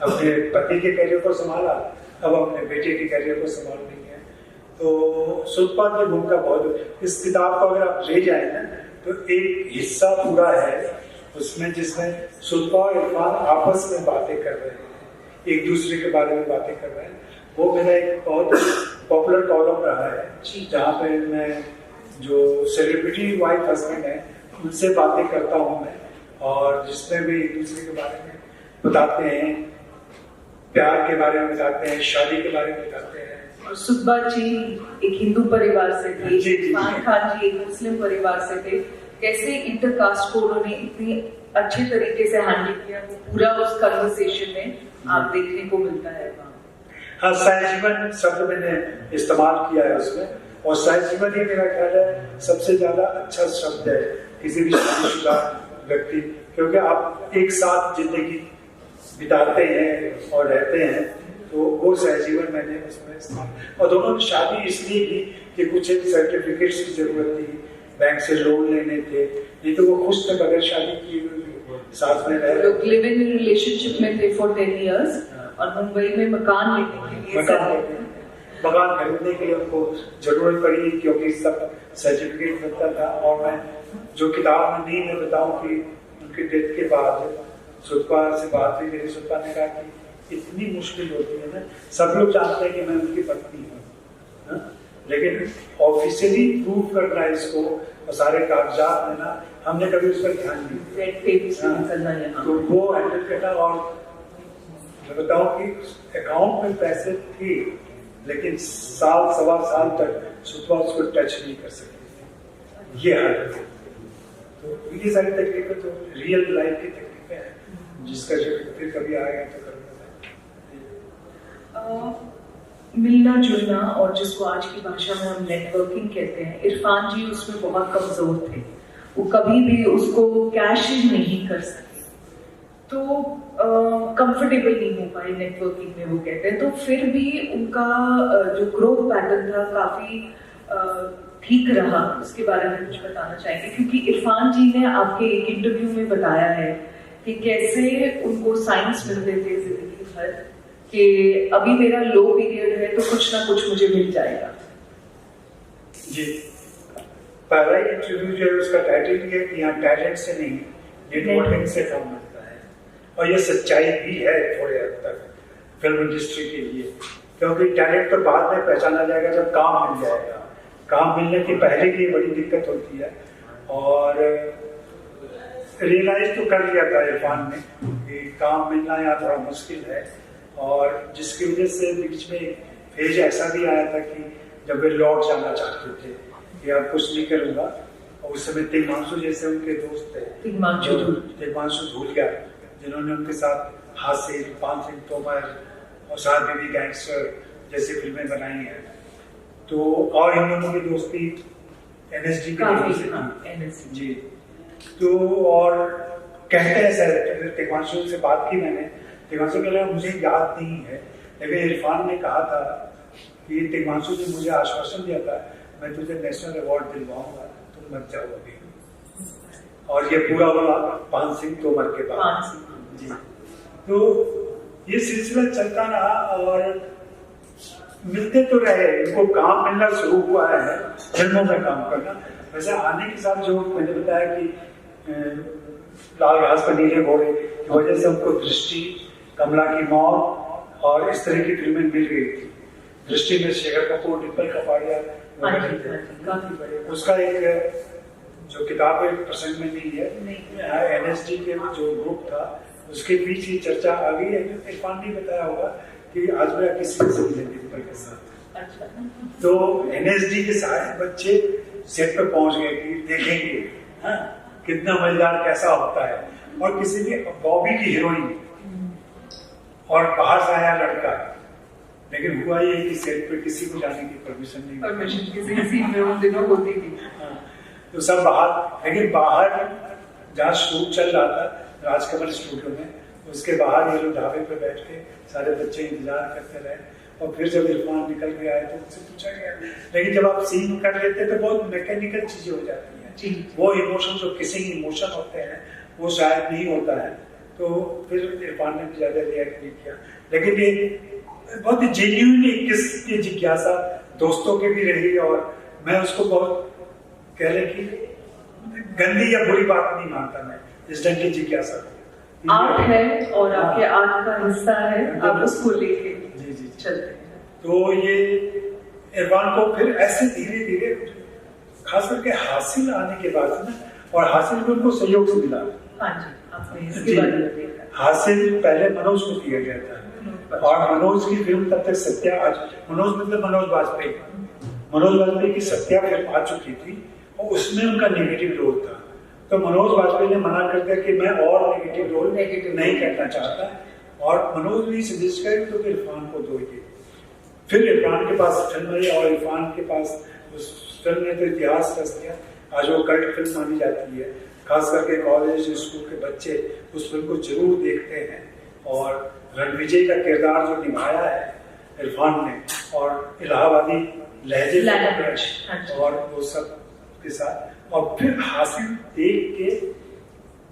अपने पति के कैरियर को संभाला, अब अपने बेटे के कैरियर को संभाल रही है। तो सुतपा की भूमिका बहुत, इस किताब को अगर आप ले जाए ना तो एक हिस्सा पूरा है उसमें जिसमें सुतपा और इरफान आपस में बातें कर रहे हैं, एक दूसरे के बारे में बातें कर रहे हैं। वो मेरा एक बहुत पॉपुलर कॉलम रहा है जहाँ पे मैं जो सेलिब्रिटी वाइफ हस्बैंड है उनसे बातें करता हूँ मैं, और जिसमें भी एक दूसरे के बारे में बताते हैं, प्यार के बारे में बताते हैं, शादी के बारे में बताते हैं। और सुतपा जी एक हिंदू परिवार से थे, इरफान खान जी एक मुस्लिम परिवार से थे। कैसे इंटरकास्ट को उन्होंने इतनी अच्छे तरीके से हैंडल किया, वो पूरा उस कन्वर्सेशन में आप देखने को मिलता है। हाँ, सहजीवन शब्द मैंने इस्तेमाल किया है उसमें, और सहजीवन ही मेरा ख्याल है सबसे ज्यादा अच्छा शब्द है किसी भी शादीशुदा व्यक्ति, क्योंकि आप एक साथ जिंदगी बिताते हैं और रहते हैं, तो वो सहजीवन मैंने उसमें इस्तेमाल। और दोनों ने शादी इसलिए की कि कुछ एक सर्टिफिकेट्स की जरूरत थी, बैंक से लोन लेने थे, नहीं तो वो खुश थे बगैर शादी की साथ में रहे। लोग लिविंग इन रिलेशनशिप में थे फॉर 10 years और मुंबई में मकान लेने के लिए मकान खरीदने के लिए उनको जरूरत पड़ी क्योंकि सब सर्टिफिकेट मिलता था। और मैं जो किताब में नहीं मैं बताऊं कि उनके डेथ के बाद सुतपा से बात हुई, मेरी सुतपा ने कहा कि इतनी मुश्किल होती है ना, सब लोग जानते हैं कि मैं उनकी पत्नी हूँ, लेकिन ऑफिशियली प्रूव करना इसको और सारे कागजात लेना, हमने कभी उस पर ध्यान नहीं दिया। तो वो हैंडल करना, और मैं बताऊं कि अकाउंट में पैसे थे लेकिन साल सवा साल तक सुतपा उसको टच नहीं कर सके, ये हालत है। तो ये सारी तकलीफें तो रियल लाइफ की तकलीफें हैं, जिसका जिक्र फिर कभी आएगा तो करूँगा। मिलना जुलना और जिसको आज की भाषा में हम नेटवर्किंग कहते हैं, इरफान जी उसमें बहुत कमजोर थे, वो कभी भी उसको कैश नहीं कर सके, तो कंफर्टेबल नहीं हो पाए नेटवर्किंग में, वो कहते हैं। तो फिर भी उनका जो ग्रोथ पैटर्न था काफी ठीक रहा, उसके बारे में कुछ बताना चाहेंगे? क्योंकि इरफान जी ने आपके एक इंटरव्यू में बताया है कि कैसे उनको साइंस मिलते थे जिंदगी भर, कि अभी मेरा लो पीरियड है तो कुछ ना कुछ मुझे मिल जाएगा। जी, पहला इंटरव्यू जो है उसका टाइटल ये है कि यहाँ टैलेंट से नहीं नेटवर्किंग से काम मिलता है, और ये सच्चाई भी है थोड़े हद तक फिल्म इंडस्ट्री के लिए, क्योंकि टैलेंट तो बाद में पहचाना जाएगा जब काम मिल जाएगा। काम मिलने के पहले की बड़ी दिक्कत होती है, और रियलाइज तो कर लिया था इरफान ने कि काम मिलना यहाँ थोड़ा मुश्किल है, और जिसकी वजह से बीच में फेज ऐसा भी आया था कि जब वे लौट जाना चाहते थे कि अब कुछ नहीं करूंगा, और उस समय तिग्मांशु जैसे उनके दोस्त थे, तिग्मांशु धूलिया, जिन्होंने उनके साथ हासिल, पान सिंह तोमर और साथ बेबी गैंगस्टर जैसी फिल्में बनाई हैं। तो और इन दोनों की दोस्ती NSD के लोगों से थी जी। तो और कहते हैं सर, तिग्मांशु से बात की मैंने, तिग्मांशु कह रहा मुझे याद नहीं है, लेकिन इरफान ने कहा था कि तिग्मांशु ने मुझे आश्वासन दिया था मैं तुझे नेशनल अवार्ड दिलवाऊंगा, तुम मत जाओ अभी। और ये पूरा हुआ पान सिंह तोमर के बाद जी। तो ये सिलसिला चलता रहा और मिलते तो रहे, इनको काम मिलना शुरू हुआ है फिल्मों में काम करना। वैसे आने के साथ जो मैंने बताया कि लाल घास पर नीले घोड़े की वजह से उनको दृष्टि, कमला की मौत और इस तरह की फिल्में मिल गई थी। दृष्टि में शेखर कपूर, डिम्पल कपाड़िया काफी बड़े, उसका एक जो किताब है प्रसंग में नहीं है, NSD के जो ग्रुप था उसके बीच ही चर्चा आ गई है। इरफान ने बताया होगा कि आज मेरा किसी से मिले डिम्पल के साथ, तो NSD के सारे बच्चे सेट पर पहुंच गए कि देखेंगे कितना मजेदार कैसा होता है, और किसी भी बॉबी की हीरोइन और बाहर से आया लड़का, लेकिन हुआ ये कि सेट पे किसी को जाने की परमिशन नहीं, किसी सीन में उन दिनों होती थी। तो सब बाहर, लेकिन बाहर जहाँ शूट चल रहा था राजकमल स्टूडियो में, उसके बाहर ये लोग ढाबे पे बैठ के सारे बच्चे इंतजार करते रहे, और फिर जब इरफान निकल के आए तो उनसे पूछा गया। लेकिन जब आप सीन कर लेते तो बहुत मैकेनिकल चीजें हो जाती हैं, वो इमोशन जो किसिंग इमोशन होते हैं वो शायद नहीं होता है, तो फिर इरफान ने ज्यादा रिएक्ट नहीं किया। लेकिन ये बहुत जेन्युइनली किसकी जिज्ञासा दोस्तों की भी रही, और मैं उसको बहुत कह रहे कि गंदी या बुरी बात नहीं मानता मैं इस ढंग की जिज्ञासा। आर्ट है और आपके आर्ट का हिस्सा है, आप उसको लेके जी चलते हैं। तो ये इरफान को फिर ऐसे धीरे धीरे खास करके हासिल आने के बाद ना, और हासिल को उनको सहयोग से मिला। हाँ जी, आपने इसके बारे में देखा। हासिल पहले मनोज को दिया गया था, और मनोज की फिल्म तब तक सत्या, आज मनोज मतलब मनोज वाजपेयी की सत्या फिल्म आ चुकी थी, और उसमें उनका नेगेटिव रोल था। तो मनोज वाजपेयी ने मना कर दिया कि मैं और नेगेटिव रोल नहीं करना चाहता, और मनोज ने सजेस्ट किया तो इरफान को दो ये। फिर इरफान के पास फिल्म आई, और इरफान के पास उस फिल्म ने तो इतिहास रच दिया। आज वो कल्ट फिल्म मानी जाती है, खास करके कॉलेज स्कूल के बच्चे उस फिल्म को जरूर देखते हैं। और रणविजय का किरदार जो निभाया है इरफान ने, और इलाहाबादी लहजे और वो सब के साथ, और फिर हासिल देख के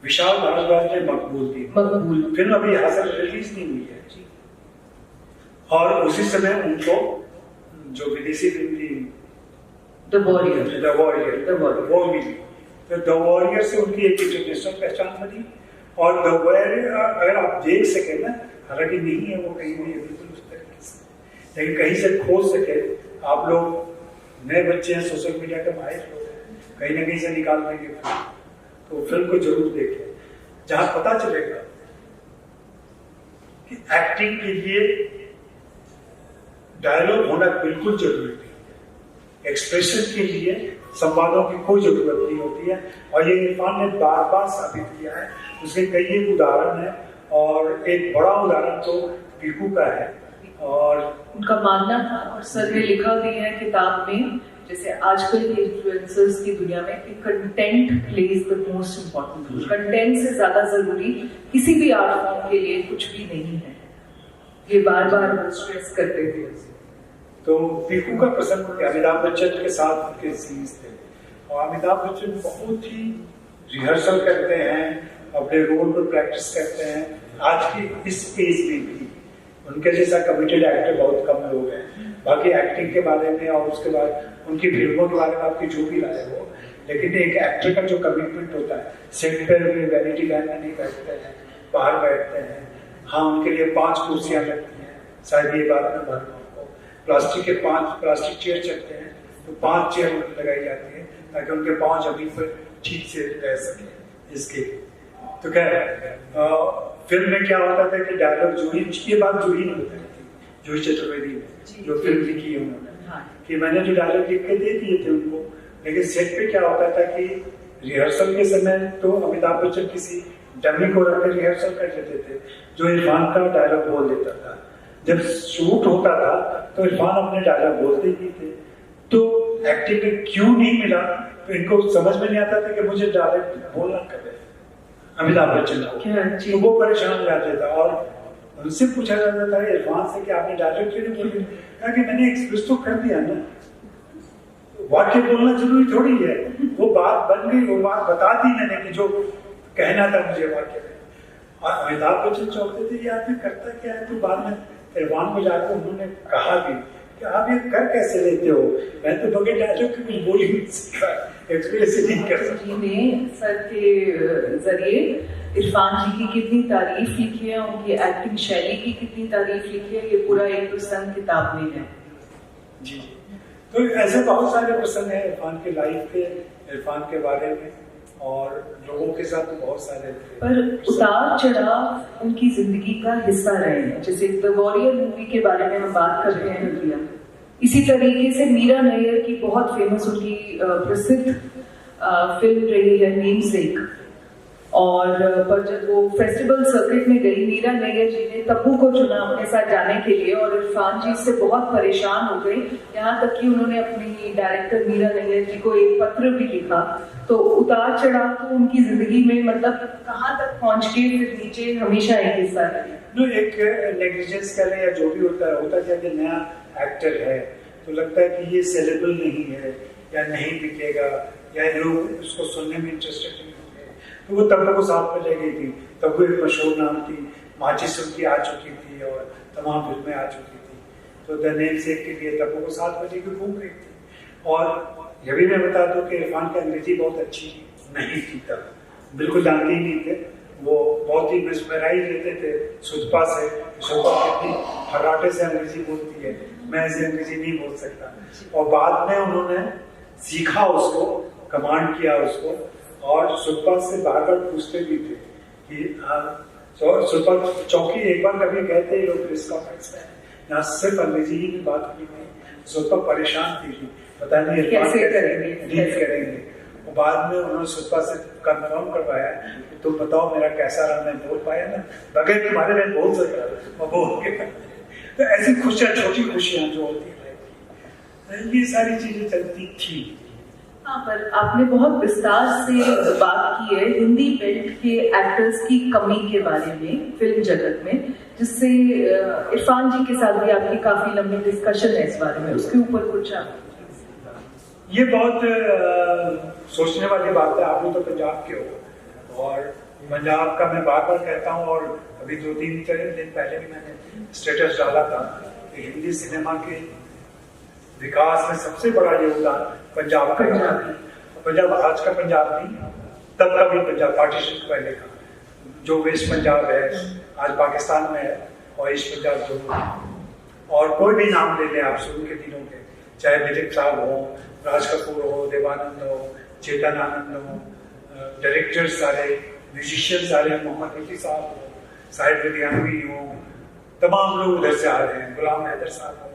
विशाल भारद्वाज ने मकबूल फिल्म अभी हासिल रिलीज नहीं हुई है, और उसी समय उनको जो विदेशी फिल्म थी द वॉरियर वो मिली। तो द वॉरियर से उनकी एक इंटरनेशनल पहचान बनी, और द वॉरियर अगर आप देख सके ना, हालांकि नहीं है वो कहीं भी बिल्कुल उस तरीके से, लेकिन कहीं से खोज सके आप लोग, नए बच्चे हैं, सोशल मीडिया के माहिर लोग हैं, कहीं ना कहीं से निकाल देंगे तो फिल्म को जरूर देखें, जहां पता चलेगा कि एक्टिंग के लिए डायलॉग होना बिल्कुल जरूरी नहीं है, एक्सप्रेशन के लिए संवादों की कोई जरूरत नहीं होती है, और ये इरफान ने बार बार साबित किया है। उसके कई एक उदाहरण है, और एक बड़ा उदाहरण तो पीकू का है, और उनका मानना था, और सर ने लिखा भी है किताब में, जैसे आजकल के इन्फ्लुएंसर्स की दुनिया में, कि content plays the most important role. Content से ज्यादा जरूरी किसी भी आर्ट फॉर्म के लिए कुछ भी नहीं है, ये बार बार स्ट्रेस करते थे। तो पीकू का प्रसंग अमिताभ बच्चन के साथ उनके सीन्स थे, और अमिताभ बच्चन बहुत ही रिहर्सल करते हैं, अपने रोल पर प्रैक्टिस करते हैं। आज की इस एज में भी उनके जैसा कमिटेड एक्टर बहुत कम लोग हैं। बाकी एक्टिंग के बारे में और उसके बाद उनकी फिल्मों के बारे में आपकी जो भी राय हो, लेकिन एक एक्टर का जो कमिटमेंट होता है, सेट पर वैनिटी वैन में नहीं बैठते हैं, बाहर बैठते हैं। हाँ, उनके लिए 5 कुर्सियां लगती हैं, शायद ये बात में मालूम आपको। प्लास्टिक के 5 प्लास्टिक चेयर चलते हैं, तो 5 चेयर लगाई जाती है ताकि उनके पांव जमीन पर ठीक से रह सके। इसके तो क्या फिल्म में क्या होता था कि डायलॉग जूही, ये बात जूही ने बताई थी, जूही चतुर्वेदी ने जो फिल्म लिखी है उन्होंने, कि मैंने जो डायलॉग लिख के दे दिए थे उनको, लेकिन सेट पे क्या होता था कि रिहर्सल के समय तो अमिताभ बच्चन किसी डमी को रखकर रिहर्सल कर लेते थे जो इरफान का डायलॉग बोल देता था। जब शूट होता था तो इरफान अपने डायलॉग बोलते ही थे, तो एक्टिंग में क्यों नहीं मिला, तो इनको समझ में नहीं आता था कि मुझे डायरेक्ट बोलना कब है अमिताभ बच्चन को, तो वो परेशान हो जाते था। और उनसे पूछा जाता था इरफान से कि आपने डायरेक्ट क्यों नहीं बोले, कहा कि मैंने एक्सप्रेस तो कर दिया ना, वाक्य बोलना जरूरी थोड़ी है, वो बात बन गई, वो बात बता दी मैंने कि जो कहना था मुझे वाक्य में। और अमिताभ बच्चन चौंकते थे ये आदमी करता क्या है, तो बाद में इरफान को जाकर उन्होंने कहा भी कि आप ये कर कैसे लेते हो, मैं तो बगैर डायलॉग के कुछ बोल ही नहीं सकता, एक्सप्रेस नहीं कर सकता। सर के जरिए इरफान जी की कितनी तारीफ लिखी है, उनकी एक्टिंग शैली की कितनी तारीफ लिखी है, ये पूरा एक प्रसंग किताब में है। जी, तो ऐसे बहुत सारे प्रसंग हैं इरफान के लाइफ के, इरफान के बारे में, और लोगों के साथ तो बहुत सारे थे। पर उतार चढ़ाव उनकी जिंदगी का हिस्सा रहे हैं। जैसे द वॉरियर मूवी के बारे में हम बात कर रहे हैं भैया, इसी तरीके से मीरा नैयर की बहुत फेमस उनकी प्रसिद्ध फिल्म रही है नेमसेक, और पर जब वो फेस्टिवल सर्किट में गई, मीरा नैयर जी ने तब्बू को चुना अपने साथ जाने के लिए, और इरफान जी इससे बहुत परेशान हो गए, यहाँ तक कि उन्होंने अपनी डायरेक्टर मीरा नैयर जी को एक पत्र भी लिखा। तो उतार चढ़ाव तो उनकी जिंदगी में मतलब कहाँ तक पहुंच के फिर नीचे हमेशा एक हिस्सा है। एक नेग्लिजेंस करें या जो भी होता क्या कि नया एक्टर है तो लगता है कि ये सेलेबल नहीं है या नहीं बिकेगा या लोग उसको सुनने में इंटरेस्टेड नहीं होंगे, तो वो तब्बू को साथ में ले गई थी। तब्बू एक मशहूर नाम थी, माचिस उनकी आ चुकी थी और तमाम फिल्में आ चुकी थी। तो द नेम सेक के लिए तब वो 7 बजे की घूम रही थी। और ये भी मैं बता दूं कि इरफान की अंग्रेजी बहुत अच्छी नहीं थी तब, बिल्कुल जानते ही नहीं थे वो, बहुत ही मिसमराइज लेते थे सुजपा से, सुजपा कितनी फर्राटे से अंग्रेजी बोलती है, मैं ऐसी अंग्रेजी नहीं बोल सकता। और बाद में उन्होंने सीखा उसको, कमांड किया उसको, और सुजपा से बार बार पूछते भी थे कि सुजपा चौकी एक बार कभी गए थे लोग प्रेस कॉन्फ्रेंस में, यहाँ सिर्फ अंग्रेजी ही बात हुई थी। सुजपा परेशान थी, पता नहीं कैसे करेंगे, डील करेंगे। और बाद में उन्होंने सुजपा से कंफर्म करवाया तो बताओ मेरा कैसा रहा, मैं बोल पाया ना, बगैर तुम्हारे में बोल सकता मैं बोल के। तो ऐसी खुशियाँ, छोटी खुशियाँ जो होती है, ये सारी चीजें चलती थी। हाँ, पर आपने बहुत विस्तार से बात की है हिंदी बेल्ट के एक्टर्स की कमी के बारे में फिल्म जगत में, जिससे इरफान जी के साथ भी आपकी काफी लंबी डिस्कशन है इस बारे में, उसके ऊपर कुछ आप? ये बहुत सोचने वाली बात है। आप लोग तो पंजाब के हो, और पंजाब का मैं बार बार कहता हूँ, और अभी 2-3 दिन पहले भी मैंने स्टेटस डाला था कि हिंदी सिनेमा के विकास में सबसे बड़ा योगदान पंजाब का है। पंजाब आज का पंजाब नहीं, तब का भी पंजाब, पार्टीशन के पहले का, जो वेस्ट पंजाब है आज पाकिस्तान में है, और ईस्ट पंजाब जो है। और कोई भी नाम ले लें आप शुरू के दिनों के, चाहे विजय साहब हो, राज कपूर हो, देवानंद हो, चेतन आनंद हो, डायरेक्टर सारे, म्यूजिशियन सारे, मोहम्मद रफी साहब हो, साहिब लुधियानवी हो, तमाम लोग उधर से आ रहे हैं, गुलाम हैदर साहब हो,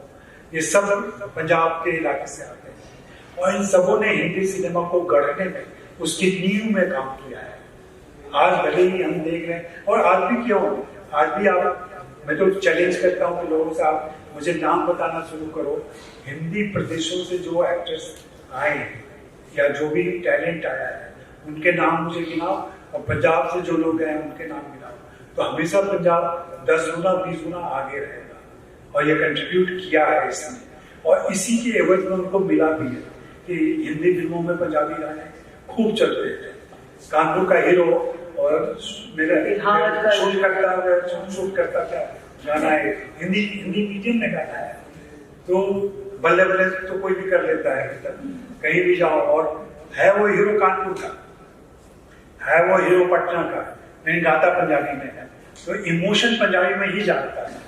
ये सब पंजाब के इलाके से आते हैं। और इन सबों ने हिंदी सिनेमा को गढ़ने में, उसकी नींव में काम किया है। आज भले ही हम देख रहे हैं, और आज भी क्यों, आज भी आप, मैं तो चैलेंज करता हूँ कि लोगों से आप मुझे नाम बताना शुरू करो, हिंदी प्रदेशों से जो एक्टर्स आए हैं या जो भी टैलेंट आया है उनके नाम मुझे गिनाओ, और पंजाब से जो लोग गए उनके नाम गिनाओ, तो हमेशा पंजाब 10 गुना 20 गुना आगे रहेगा। और ये कंट्रीब्यूट किया है इसने, और इसी के एवज में उनको मिला भी है कि हिंदी फिल्मों में पंजाबी गाने खूब चलते थे। कानपुर का हीरो और मेरा शूट करता था गाना है, हिंदी मीडियम में गाना है, तो बल्ले बल्ले तो कोई भी कर लेता है, कहीं भी जाओ। और है वो हीरो कानपुर का, है वो हीरो पटना का, लेकिन गाता पंजाबी में है, तो इमोशन पंजाबी में ही जाता है,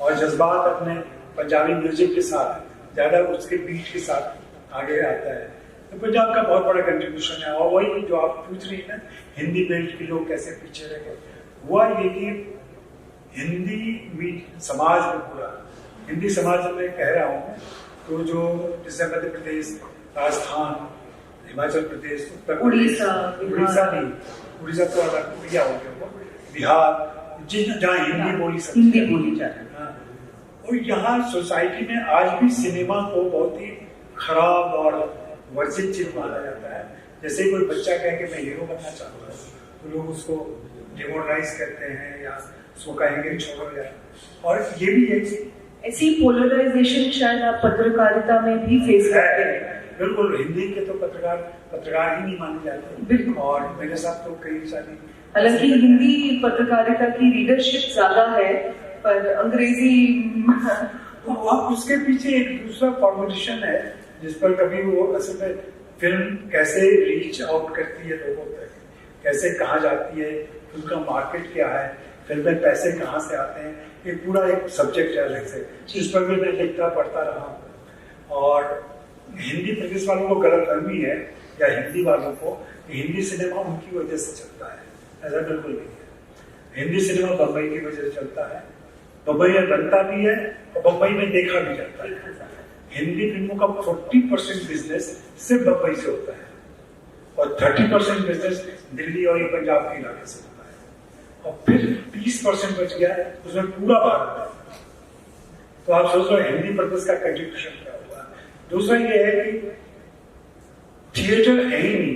और जज्बात अपने पंजाबी म्यूजिक के साथ ज्यादा उसके बीट के साथ आगे आता है। तो पंजाब का बहुत बड़ा कंट्रीब्यूशन है। और वही जो आप पूछ रही है ना, हिंदी बेल्ट के लोग कैसे पीछे रह गए, हुआ ये कि हिंदी समाज में, पूरा हिंदी समाज में कह रहा हूँ, तो जो जैसे मध्य प्रदेश, राजस्थान, हिमाचल प्रदेश, उत्तर प्रदेश, उड़ीसा नहीं, उड़ीसा तो अलग हो गया, बिहार, जहाँ हिंदी बोली जाती है, और यहाँ सोसाइटी में आज भी सिनेमा को बहुत ही खराब और वर्जित चीज माना जाता है। जैसे कोई बच्चा कहे कि मैं हीरो बनना चाहता हूँ, तो लोग उसको डिमोरलाइज करते हैं या उसको कहेंगे छोड़ो यार। और ये भी एक ऐसी पोलराइजेशन शायद आप पत्रकारिता में भी फेस करते हैं। बिल्कुल, हिंदी के तो पत्रकार ही नहीं माने जाते। बिल्कुल। और मेरे साथ तो कई सारी, हालांकि हिंदी पत्रकारिता की रीडरशिप ज्यादा है, पर अंग्रेजी अब उसके पीछे एक दूसरा फॉर्मुलेशन है, जिस पर कभी वो असल में फिल्म कैसे रीच आउट करती है लोगों तक, कैसे कहाँ जाती है, उसका मार्केट क्या है, फिल्म में पैसे कहाँ से आते हैं, ये पूरा एक सब्जेक्ट है अलग से, जिस पर भी मैं लिखता पढ़ता रहा हूँ। और हिंदी प्रदेश वालों को गलतफहमी है, या हिंदी वालों को, कि हिंदी सिनेमा उनकी वजह से चलता है, ऐसा बिल्कुल नहीं है। हिंदी सिनेमा बम्बई की वजह से चलता है, बम्बई में बनता भी है और बम्बई में देखा भी जाता है। हिंदी फिल्मों का 40% बिजनेस सिर्फ बम्बई से होता है, और 30% बिजनेस दिल्ली और पंजाब के इलाके से होता है, और फिर 20% बच गया है, उसमें पूरा भारत है। तो आप सोच रहे हिंदी प्रदेश का कंट्रीब्यूशन क्या हुआ। दूसरा ये है कि थिएटर है ही नहीं,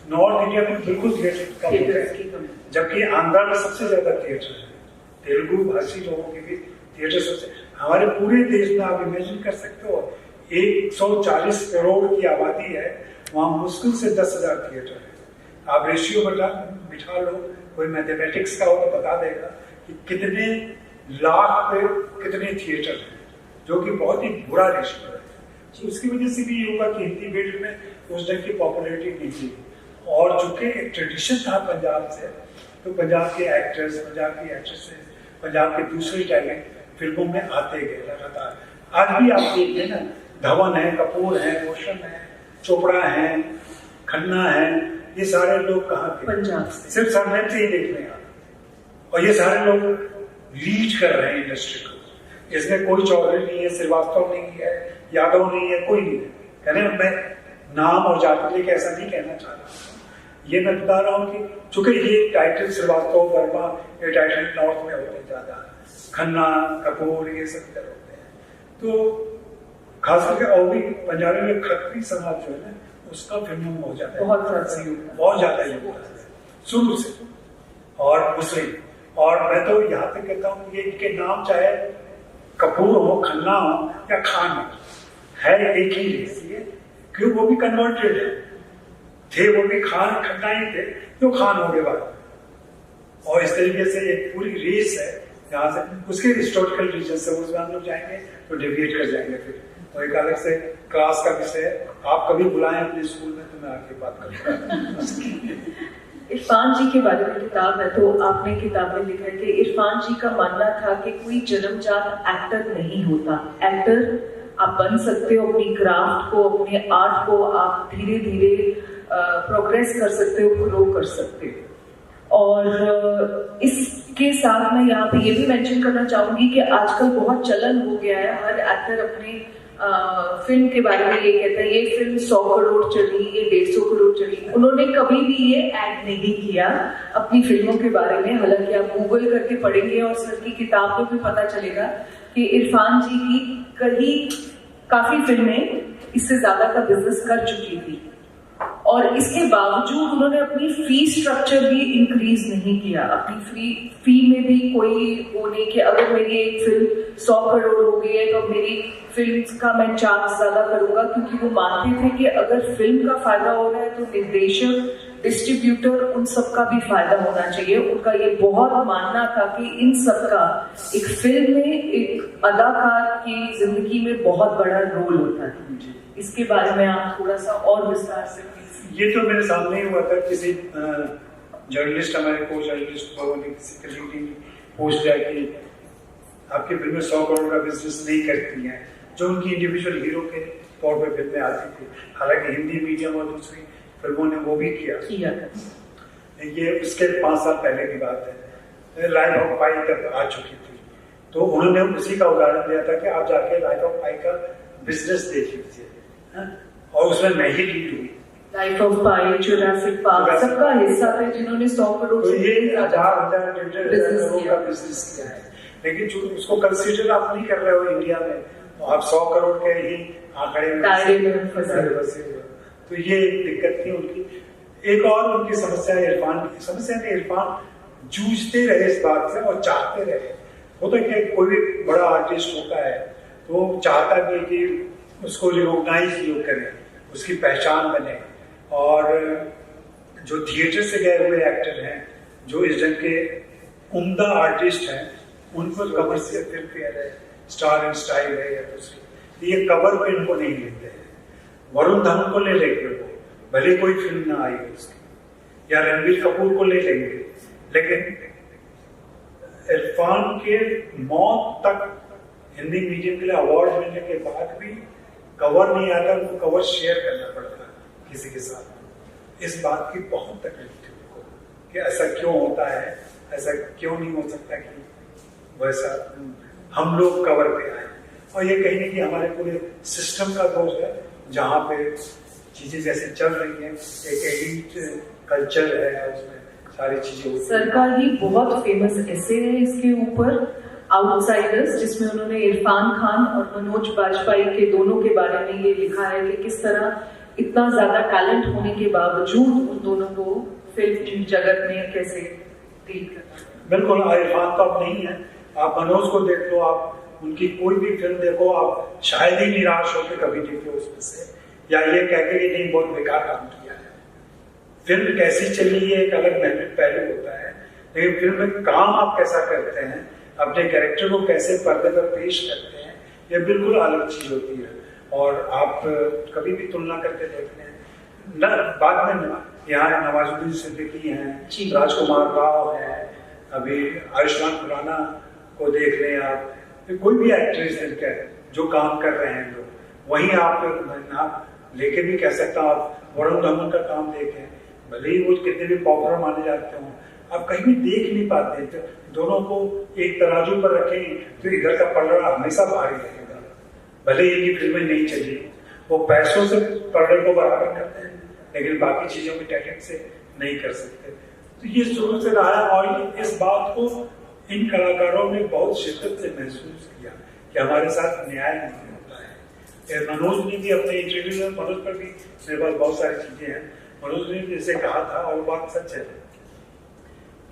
नॉर्थ इंडिया में बिल्कुल थिएटर कम है, जबकि आंध्रा में सबसे ज्यादा थिएटर है। तेलुगु भाषी लोगों के भी थिएटर सबसे, हमारे पूरे देश में आप इमेजिन कर सकते हो 140 करोड़ की आबादी है, वहां मुश्किल से 10,000 थिएटर है। आप रेशियो बिठा लो, कोई मैथमेटिक्स का हो तो बता देगा कि कितने लाख पे कितने थिएटर हैं। जो कि बहुत ही बुरा रेशियो है। तो उसकी वजह से भी ये हुआ कि हिंदी फील्ड में उस ढंग की पॉपुलैरिटी नहीं थी। और चूंकि एक ट्रेडिशन था पंजाब से, तो पंजाब के एक्टर्स, पंजाब की एक्ट्रेसेस, पंजाब के दूसरे टैलेंट फिल्मों में आते गए लगातार। आज भी आप देखते हैं ना, धवन है, कपूर है, रोशन है, चोपड़ा है, खन्ना है, ये सारे लोग कहाँ थे? पंजाब से। सिर्फ सरनेम से ही देखने आते, और ये सारे लोग लीड कर रहे हैं इंडस्ट्री को। इसमें कोई चौधरी नहीं है, श्रीवास्तव नहीं है, यादव नहीं है, कोई नहीं है। कहने मैं नाम और जाति लेके ऐसा नहीं कहना चाह रहा, ये मैं बता रहा हूँ कि चूंकि ये टाइटल श्रीवास्तव, वर्मा, ये टाइटल नॉर्थ में होते हैं ज्यादा, खन्ना, कपूर, ये सब इधर होते हैं। तो खास करके और भी पंजाबी में खत्री समाज जो है ना, उसका फिल्मों में बहुत ज्यादा योगदान है शुरू से। और मुस्लिम, और मैं तो यहाँ तक कहता हूँ ये इनके नाम चाहे कपूर हो, खन्ना हो या खान हो, है एक ही रेस, क्यों वो भी कन्वर्टेड है, थे वो भी खान खन्ना ही थे, तो खान हो गए बाद। और इस तरीके से एक पूरी रेस है यहाँ से, उसके हिस्टोरिकल रीजन से उसमें हम लोग जाएंगे तो डेविएट कर जाएंगे फिर, तो एक अलग से क्लास का विषय है। आप कभी बुलाएं अपने स्कूल में तो मैं आके बात करूँगा। इरफान जी के बारे में किताब है, तो आपने किताब में लिखा है कि इरफान जी का मानना था कि कोई जन्मजात एक्टर नहीं होता। एक्टर आप बन सकते हो, अपनी क्राफ्ट को, अपने आर्ट को आप धीरे धीरे प्रोग्रेस कर सकते हो, ग्रो कर सकते हो। और इसके साथ मैं यहाँ पे ये भी मेंशन करना चाहूंगी कि आजकल बहुत चलन हो गया है, हर एक्टर अपने फिल्म के बारे में ये कहता है ये फिल्म 100 करोड़ चली, ये 150 करोड़ चली। उन्होंने कभी भी ये ऐड नहीं किया अपनी फिल्मों के बारे में। हालांकि आप गूगल करके पढ़ेंगे और सर की किताब में भी पता चलेगा कि इरफान जी की काफी फिल्में इससे ज्यादा का बिजनेस कर चुकी थी, और इसके बावजूद उन्होंने अपनी फी स्ट्रक्चर भी इंक्रीज नहीं किया। अपनी फी में भी कोई वो नहीं कि अगर मेरी एक फिल्म 100 करोड़ हो गई है तो मेरी फिल्म का मैं चार्ज ज्यादा करूंगा, क्योंकि वो मानते थे कि अगर फिल्म का फायदा हो रहा है तो निर्देशक, डिस्ट्रीब्यूटर, उन सबका भी फायदा होना चाहिए। उनका ये बहुत मानना था कि इन सबका एक फिल्म में, एक अदाकार की जिंदगी में बहुत बड़ा रोल होता है। इसके बारे में आप थोड़ा सा और विस्तार से। ये तो मेरे सामने ही हुआ था, किसी जर्नलिस्ट, हमारे को जर्नलिस्ट ने किसी कलीग ने पूछ लिया कि आपकी फिल्में 100 करोड़ का बिजनेस नहीं करती हैं, जो उनकी इंडिविजुअल हीरो के तौर पर फिल्में आती थी। हालांकि हिंदी मीडियम और दूसरी फिल्मों ने वो भी किया। ये उसके 5 साल पहले की बात है, लाइफ ऑफ पाई तक आ चुकी थी। तो उन्होंने उसी का उदाहरण दिया था कि आप जाके लाइफ ऑफ पाई का बिजनेस देख लीजिए, और उसमें मैं ही लीड हुई। Life of pi, Jurassic park, सबका हिस्सा था जिन्होंने 100 करोड़ तो ये 1000 बिजनेस किया है। लेकिन जो उसको कंसीडर आप नहीं कर रहे हो इंडिया में, तो आप 100 करोड़ के ही आंकड़े में फंसे हुए। तो ये दिक्कत थी उनकी। एक और उनकी समस्या इरफान की समस्या में, इरफान जूझते रहे इस बात से और चाहते रहे। होता है कि कोई भी बड़ा आर्टिस्ट होता है तो चाहता भी कि उसको रिकॉग्नाइज लोग करें, उसकी पहचान बने। और जो थिएटर से गए हुए एक्टर हैं, जो इस ढंग के उम्दा आर्टिस्ट हैं, उनको कमर्शियल फिल्म फेयर है, स्टार एंड स्टाइल है या दूसरी, ये कवर पे इनको नहीं लेते हैं। वरुण धवन को ले लेंगे वो, भले कोई फिल्म ना आई उसकी, या रणबीर कपूर को ले लेंगे, लेकिन इरफान के मौत तक हिंदी मीडियम के लिए अवार्ड मिलने के बाद भी कवर नहीं आता, उनको कवर शेयर करना पड़ता किसी के साथ। इस बात की बहुत तकलीफ थी उनको कि ऐसा क्यों होता है, ऐसा क्यों नहीं हो सकता कि वैसा हम लोग कवर पे आए। और ये कहीं कि हमारे पूरे सिस्टम का दोष है, जहाँ पे चीजें जैसे चल रही हैं, एक एलिट कल्चर है, उसमें सारी चीजें। सरकार ही बहुत फेमस ऐसे है इसके ऊपर, आउटसाइडर्स, जिसमें उन्होंने इरफान खान और मनोज बाजपेयी के दोनों के बारे में ये लिखा है कि किस तरह इतना ज्यादा टैलेंट होने के बावजूद उन दोनों को फिल्म जगत में कैसे डील करना। बिल्कुल, इरफान तो अब नहीं है। आप मनोज को देख लो, आप उनकी कोई भी फिल्म देखो, आप शायद ही निराश होकर कभी देखो उसमें से, या ये कह के नहीं बहुत बेकार काम किया है। फिल्म कैसी चली है एक अलग मेहनत पहलू होता है, लेकिन फिल्म में काम आप कैसा करते हैं, अपने कैरेक्टर को कैसे पर्दे पर पेश करते हैं, ये बिल्कुल अलग चीज होती है। और आप कभी भी तुलना करके देख लें न, बाद में यहाँ नवाजुद्दीन सिद्दीकी हैं, राजकुमार राव हैं, अभी आयुष्मान खुराना को देख लें आप, कोई भी एक्ट्रेस है जो काम कर रहे हैं लोग, वहीं आप नाम लेके भी कह सकता हूँ। आप वरुण धवन का काम देखें, भले ही वो कितने भी पॉपुलर माने जाते हों, आप कहीं भी देख नहीं पाते। तो दोनों को एक तराजू पर रखें तो इधर का पलड़ा हमेशा भारी रहेगा, भले ही इनकी फिल्में नहीं चली। वो पैसों से पलड़े को बराबर करते हैं, लेकिन बाकी चीजों के टैलेंट से नहीं कर सकते। तो ये शुरू से रहा है, और इस बात को इन कलाकारों ने बहुत शिद्दत से महसूस किया कि हमारे साथ न्याय नहीं होता है। मनोज ने भी अपने इंटरव्यू में, मनोज पर भी मेरे पास बहुत सारी चीजें हैं, मनोज ने जैसे कहा था, और बात सच है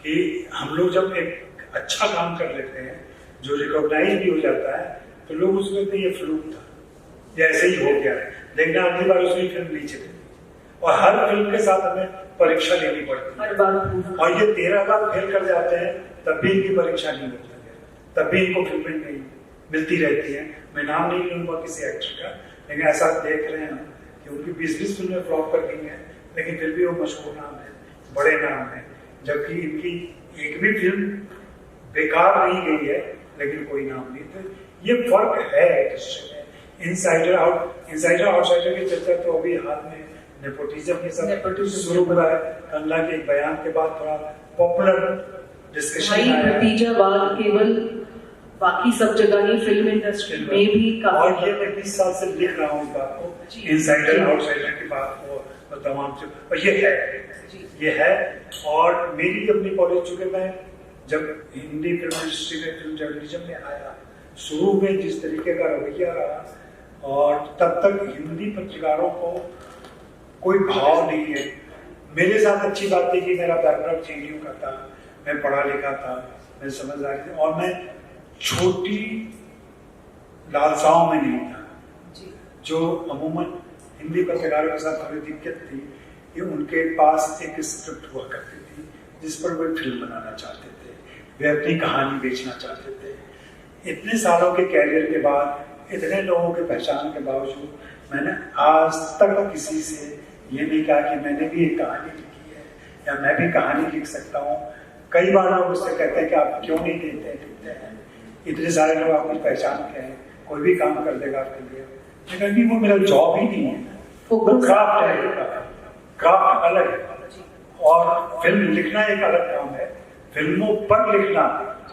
कि हम लोग जब एक अच्छा काम कर लेते हैं जो रिकॉग्नाइज भी हो जाता है, तो लोग उसमें तो ये फ्लूक था, ये ऐसे ही हो गया है, लेकिन अगली बार उसकी फिल्म नहीं चलेगी। और हर फिल्म के साथ हमें परीक्षा लेनी पड़ती है, और ये 13 बार फेल कर जाते हैं तब भी इनकी परीक्षा नहीं होती है, तब भी इनको फिल्में नहीं मिलती रहती है। मैं नाम नहीं लूंगा किसी एक्टर का, लेकिन ऐसा देख रहे हैं हम कि उनकी 20-20 फिल्में फ्लॉप कर गई हैं, लेकिन फिर भी वो मशहूर नाम है, बड़े नाम है, जबकि इनकी एक भी फिल्म बेकार नहीं गई है, लेकिन कोई नाम नहीं। तो ये फर्क है इंडस्ट्री में, इनसाइडर आउटसाइडर की चर्चा तो अभी हाथ में नेपोटिज्म के साथ शुरू हुआ है। कंगना के एक बयान के बाद थोड़ा पॉपुलर डिस्कशन आया, नतीजाबाद केवल बाकी सब जगह नहीं, फिल्म इंडस्ट्री में भी काफी। और ये मैं 20 साल से लिख रहा हूँ इस बात को, इनसाइडर आउटसाइडर की बात को, और तमाम चीज, और ये है। और मेरी अपनी कॉलेज, चूंकि मैं जब हिंदी फिल्म इंडस्ट्री में, फिल्म जर्नलिज्म में आया, शुरू में जिस तरीके का रवैया रहा, और तब तक हिंदी पत्रकारों को कोई भाव नहीं है। मेरे साथ अच्छी बात थी कि मेरा बैकग्राउंड चेंजिंग का था, मैं पढ़ा लिखा था, मैं समझदार थी, और मैं छोटी लालसाओं में नहीं था। जो अमूमन हिंदी पत्रकारों के साथ हमें दिक्कत थी कि उनके पास एक स्क्रिप्ट हुआ करती थी जिस पर वे फिल्म बनाना चाहते थे, वे अपनी कहानी बेचना चाहते थे। इतने सालों के कैरियर के बाद, इतने लोगों के पहचान के बावजूद, मैंने आज तक किसी से ये नहीं कहा कि मैंने भी एक कहानी लिखी है या मैं भी कहानी लिख सकता हूँ। कई बार लोग मुझसे कहते हैं कि आप क्यों नहीं लिखते हैं, इतने सारे लोग आपकी पहचान के हैं, कोई भी काम कर देगा आपके लिए। लेकिन वो मेरा जॉब ही नहीं है, वो क्राफ्ट है, क्राफ्ट अलग है, और फिल्म लिखना एक अलग काम है, फिल्मों पर लिखना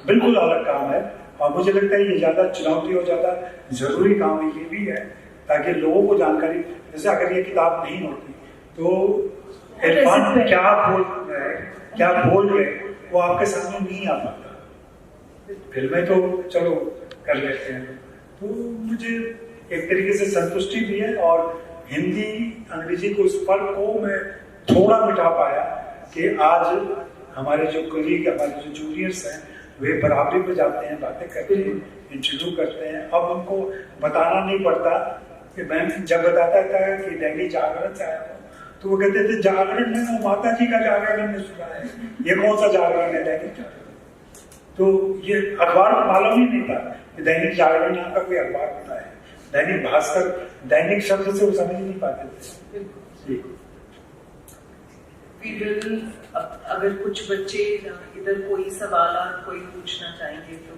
बिल्कुल अलग काम है। और मुझे लगता है ये ज्यादा चुनौती और ज्यादा जरूरी काम ये भी है, ताकि लोगों को जानकारी, जैसे अगर ये किताब नहीं होती तो इरफान क्या बोल रहे वो आपके सामने नहीं आ पाता। फिल्में तो चलो कर लेते हैं, तो मुझे एक तरीके से संतुष्टि भी है, और हिंदी अंग्रेजी को, उस फर्क को मैं थोड़ा मिटा पाया कि आज हमारे जो कलीग, हमारे जो जूनियर्स हैं, वे बराबरी पे जाते हैं, बातें करते हैं, इंटरव्यू करते हैं। अब उनको बताना नहीं पड़ता कि मैं जब बताता था कि दैनिक जागरण से आया था, तो वो कहते थे जागरण में, वो माता जी का जागरण हमने सुना है, ये कौन सा जागरण है, दैनिक जागरण। तो ये अखबार मालूम ही नहीं था कि दैनिक जागरण नाम का कोई अखबार होता है। दैनिक भास्कर, दैनिक शब्द से वो समझ नहीं पाते थे। अगर कुछ बच्चे इधर कोई सवाल कोई पूछना चाहेंगे तो,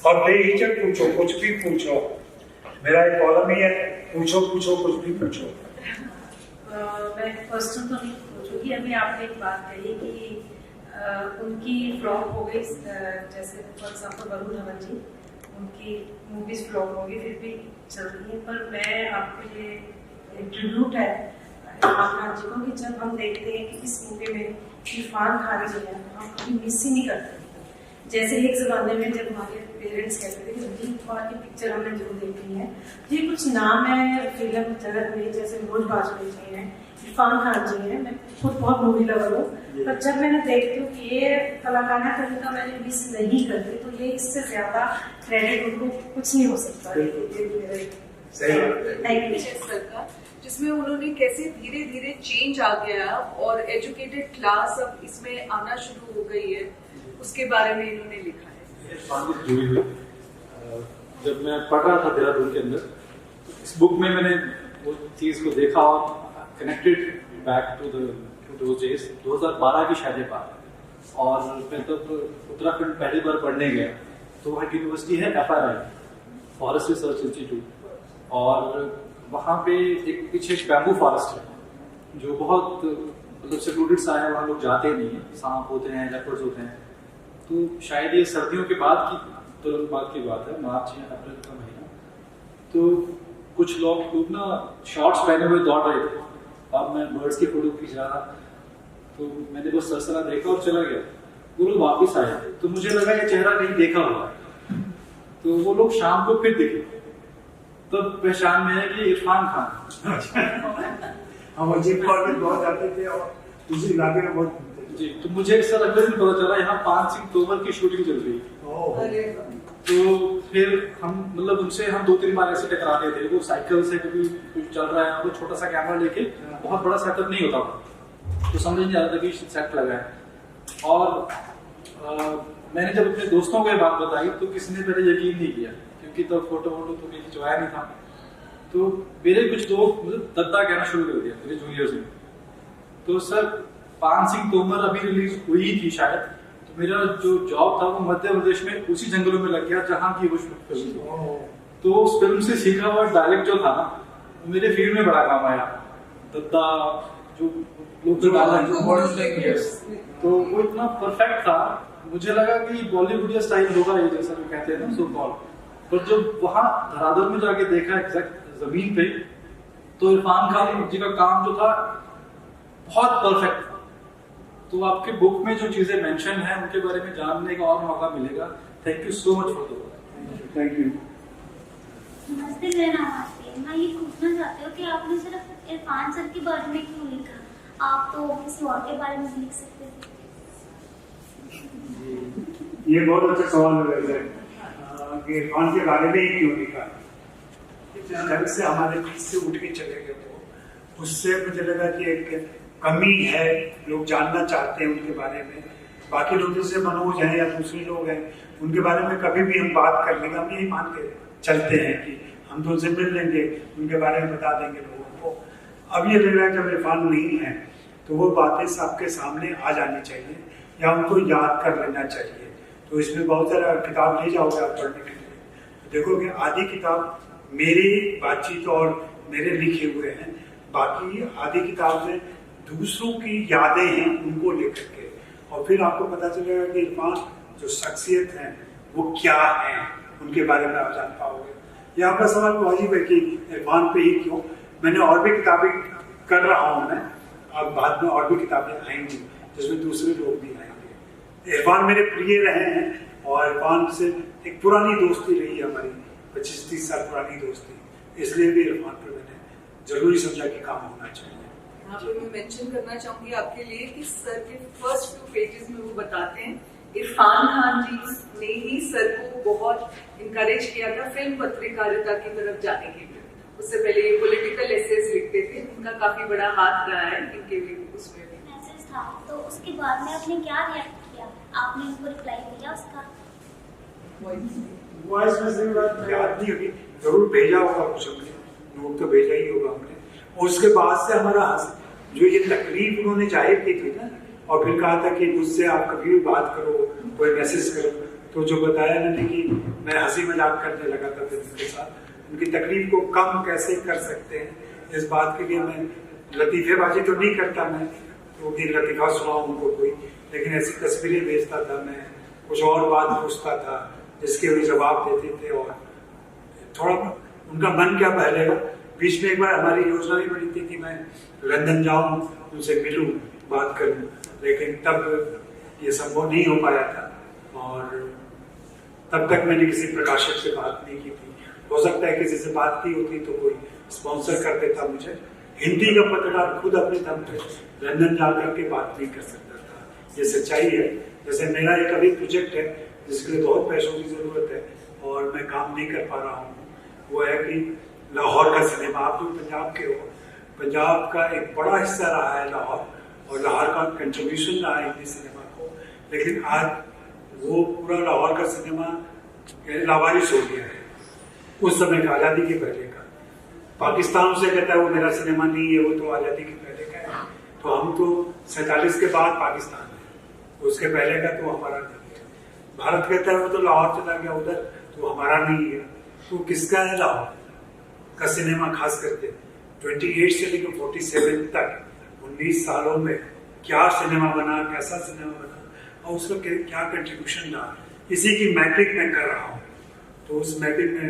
और बेहिचक पूछो, कुछ भी पूछो। मेरा एक कॉलम ही है, पूछो पूछो कुछ भी पूछो। मैं क्वेश्चन तो नहीं पूछूंगी। अभी आपने एक बात कही कि उनकी फ्लॉप हो गई, जैसे फॉर एग्जाम्पल वरुण धवन जी, उनकी मूवीज फ्लॉप हो गई, फिर भी चल रही है। पर मैं आपको ये ट्रिब्यूट है इरफान खान जी को, कि जब हम देखते हैं कि इस मूवी में इरफान खान जी है, हम कभी मिस ही नहीं करते। जैसे एक जमाने में जब हमारे पेरेंट्स कहते थे कि दिलीप कुमार की पिक्चर हमने जरूर देखनी है, ये कुछ नाम है फिल्म जगत में, जैसे मनोज बाजपेयी जी हैं, इरफान खान जी हैं, मैं खुद बहुत मूवी लवर हूँ, पर जब मैंने देखती हूँ कि ये कलाकारा करने का मैंने मिस नहीं करती, तो ये इससे ज्यादा क्रेडिट उनको कुछ नहीं हो सकता। Thank you. जिसमें उन्होंने कैसे धीरे धीरे चेंज आ गया और एजुकेटेड क्लास अब इसमें आना शुरू हो गई है, उसके बारे में इन्होंने लिखा है। जब मैं पढ़ रहा था देहरादून के अंदर, इस बुक में मैंने वो चीज़ को देखा और connected back to those days. 2012 की शायद बात, और मैं तब उत्तराखंड पहली बार पढ़ने गया। तो वहाँ यूनिवर्सिटी है FRI, फॉरेस्ट रिसर्च इंस्टीट्यूट, और वहाँ पे एक पीछे एक बैम्बू फॉरेस्ट है जो बहुत मतलब सिक्योरिटी सा है, वहाँ लोग जाते नहीं हैं, सांप होते हैं, लेपर्ड्स होते हैं। तो शायद ये सर्दियों के बाद की, तुरंत बाद की बात है, मार्च या अप्रैल का महीना। तो कुछ लोग ना शॉर्ट्स पहने हुए दौड़ रहे थे, और मैं बर्ड्स की फोटो खींच रहा था। तो मैंने वो सरसरा देखा और चला गया। वो लोग वापस आए, तो मुझे लगा ये चेहरा कहीं देखा हुआ है। तो वो लोग शाम को फिर दिखे, तब पहचान में है कि इरफान खान। हम अजीब बहुत जाते थे और उसी इलाके में बहुत घूमते थे। जी, तो मुझे इस तरह पता चला यहाँ 5 सिंह तोमर की शूटिंग चल रही है। तो फिर हम मतलब उनसे हम 2-3 बार ऐसे टकरा गए थे। वो साइकिल से कभी कुछ चल रहा है, वो छोटा सा कैमरा लेके, बहुत बड़ा सेटअप नहीं होता था, तो समझ नहीं आ रहा था कि सेट लगा है। और मैंने जब अपने दोस्तों को ये बात बताई तो किसी ने पहले यकीन नहीं किया, क्योंकि तब फोटो तो कहीं खिंचवाया नहीं था। तो मेरे कुछ दोस्त मुझे दद्दा कहना शुरू कर दिया, मेरे जूनियर्स ने। तो सर 5 सिंह तोमर अभी रिलीज हुई थी शायद, तो मेरा जो जॉब था वो मध्य प्रदेश में उसी जंगलों में लग गया जहाँ की वो फिल्म थी। तो उस फिल्म से सीखा हुआ डायलेक्ट जो था ना, वो मेरे फील्ड में बड़ा काम आया। दद्दा जो तो वो इतना परफेक्ट था, मुझे लगा कि बॉलीवुड या स्टाइल होगा ये, जैसा जो कहते हैं ना सो कॉल। पर जब वहाँ धराधर में जाके देखा एग्जैक्ट जमीन पे, तो इरफान खान जी का काम जो था बहुत परफेक्ट था। तो आपके बुक में जो चीजें मेंशन है उनके बारे में जानने का और मौका मिलेगा। Thank you so much for the work. Thank you. नमस्ते जैना, मैं ये पूछना चाहती हूँ कि आपने सिर्फ इरफान सर के बारे में क्यों लिखा? आप तो किसी और के बारे में भी लिख सकते थे। ये बहुत अच्छा सवाल है वैसे कि इरफान के बारे में ही क्यों लिखा। जब से हमारे बीच से उठ के चले गए तो उससे मुझे लगा कि एक कमी है, लोग जानना चाहते हैं उनके बारे में। बाकी लोग जैसे मनोज हैं या दूसरे लोग हैं, उनके बारे में कभी भी हम बात कर लेंगे, हम यही मान के चलते हैं कि हम तो उनसे मिल लेंगे, उनके बारे में बता देंगे लोगों को। अब ये लग रहा है जब इरफान नहीं है तो वो बातें सबके सामने आ जानी चाहिए या उनको याद कर लेना चाहिए। तो इसमें बहुत सारा किताब ले जाओगे आप पढ़ने के लिए, देखोगे आधी किताब मेरी बातचीत और मेरे लिखे हुए हैं, बाकी आधी किताब में दूसरों की यादें हैं उनको लेकर के। और फिर आपको पता चलेगा कि इरफान जो शख्सियत है वो क्या है, उनके बारे में आप जान पाओगे। ये आपका सवाल वाजिब है कि इरफान पे ही क्यों। मैंने और भी किताबें कर रहा हूँ मैं, अब बाद में और भी किताबें आएंगी जिसमें दूसरे लोग भी आएंगे। इरफान मेरे प्रिय रहे हैं और इरफान से एक पुरानी दोस्ती रही है हमारी, 25-30 साल पुरानी दोस्ती, इसलिए भी इरफान पर मैंने जरूरी समझा कि काम होना चाहिए। यहाँ पे मैं मेंशन करना चाहूंगी आपके लिए कि सर के फर्स्ट 2 पेजेस में वो बताते हैं इरफान खान जी ने ही सर को बहुत इनकरेज किया था फिल्म पत्रकारिता की तरफ जाने के लिए। उससे पहले ये पॉलिटिकल एसेस लिखते थे, उनका काफी बड़ा हाथ रहा है इनके भी उसमें भी। मैसेज था, तो उसके बाद में आपने क्या रिएक्ट किया? आपने उनको रिप्लाई दिया उसका? वॉइस मैसेज याद नहीं होगी, जरूर भेजा होगा कुछ हमने, नोट तो भेजा ही होगा हमने। और उसके बाद से हमारा जो ये तकलीफ उन्होंने जाहिर की थी ना, और फिर कहा था कि मुझसे आप कभी भी बात करो, कोई मैसेज करो, तो जो बताया मैंने कि मैं हंसी मजाक करने लगा था फिर उनके साथ, उनकी तकलीफ को कम कैसे कर सकते हैं इस बात के लिए मैं लतीफेबाजी तो नहीं करता मैं, तो भी लतीफा सुनाऊं उनको कोई, लेकिन ऐसी तस्वीरें भेजता था मैं, कुछ और बात पूछता था जिसके वे जवाब देते थे और थोड़ा उनका मन क्या बहलेगा। बीच में एक बार हमारी योजना भी बनी थी कि मैं लंदन जाऊं, उनसे मिलूं, बात करूं, लेकिन तब ये संभव नहीं हो पाया था और तब तक मैंने किसी प्रकाशक से बात नहीं की थी। हो सकता है किसी से बात की होती तो कोई स्पॉन्सर कर देता मुझे। हिंदी का पत्रकार खुद अपने दम पे लंदन जाकर के बात नहीं कर सकता था, ये सच्चाई है। जैसे मेरा एक अभी प्रोजेक्ट है जिसके लिए बहुत पैसों की जरूरत है और मैं काम नहीं कर पा रहा हूँ, वो है कि लाहौर का सिनेमा। आप लोग पंजाब के हो, पंजाब का एक बड़ा हिस्सा रहा है लाहौर, और लाहौर का कंट्रीब्यूशन रहा है हिंदी सिनेमा को, लेकिन आज वो पूरा लाहौर का सिनेमा लावारिस हो गया है। उस समय का, आज़ादी के पहले का। पाकिस्तान उसे कहता है वो मेरा सिनेमा नहीं है, वो तो आज़ादी के पहले का है। तो हम तो 47 के बाद पाकिस्तान है, उसके पहले का तो हमारा नहीं है। भारत कहता है वो तो लाहौर चला गया उधर, तो हमारा नहीं है। तो किसका है लाहौर का सिनेमा? खास करके 28 से लेकर 47 तक 19 सालों में क्या सिनेमा बना, कैसा सिनेमा बना और उसका क्या कंट्रीब्यूशन रहा, इसी की मैपिंग मैं कर रहा हूँ। तो उस मैपिंग में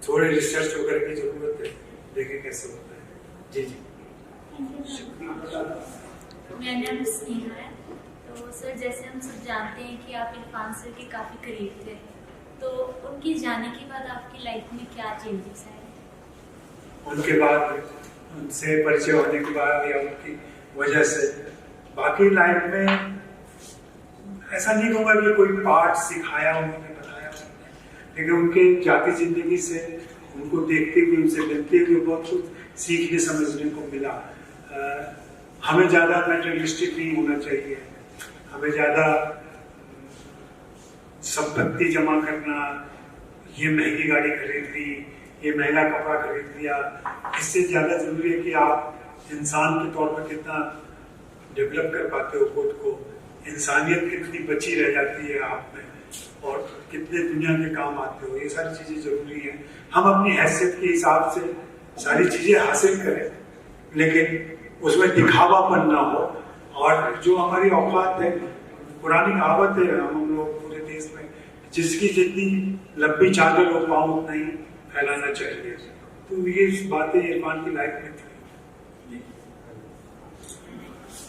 थोड़े रिसर्च वगैरह की जरूरत है, देखें कैसे होता है। जी जी मेरा नाम स्नेहा है। तो सर, जैसे हम सब जानते हैं कि आप इरफान सर के काफ़ी करीब थे, तो उनके जाने के बाद आपकी लाइफ में क्या चेंजेस आए? उनके बाद, उनसे परिचय होने के बाद या उनकी वजह से बाकी लाइफ में ऐसा नहीं कहूँगा कि कोई पाठ सिखाया उन्होंने, बताया उन्होंने, लेकिन उनके जाती जिंदगी से, उनको देखते हुए, उनसे मिलते हुए बहुत कुछ सीखने समझने को मिला। हमें ज़्यादा मैटेरियलिस्टिक नहीं होना चाहिए, हमें ज़्यादा संपत्ति जमा करना, ये महंगी गाड़ी खरीद ली, ये महंगा कपड़ा खरीद लिया, इससे ज़्यादा जरूरी है कि आप इंसान के तौर पर कितना डेवलप कर पाते हो खुद को, इंसानियत कितनी बची रह जाती है आप में और कितने दुनिया के काम आते हो, ये सारी चीज़ें जरूरी हैं। हम अपनी हैसियत के हिसाब से सारी चीज़ें हासिल करें, लेकिन उसमें दिखावापन ना हो। और जो हमारी औकात है, पुरानी कहावत है हम लोग पूरे देश में, जिसकी जितनी लंबी चादर हो पाऊँ उतना ही फैलाना चाहिए। तो ये बातें इरफान की लाइफ में थी।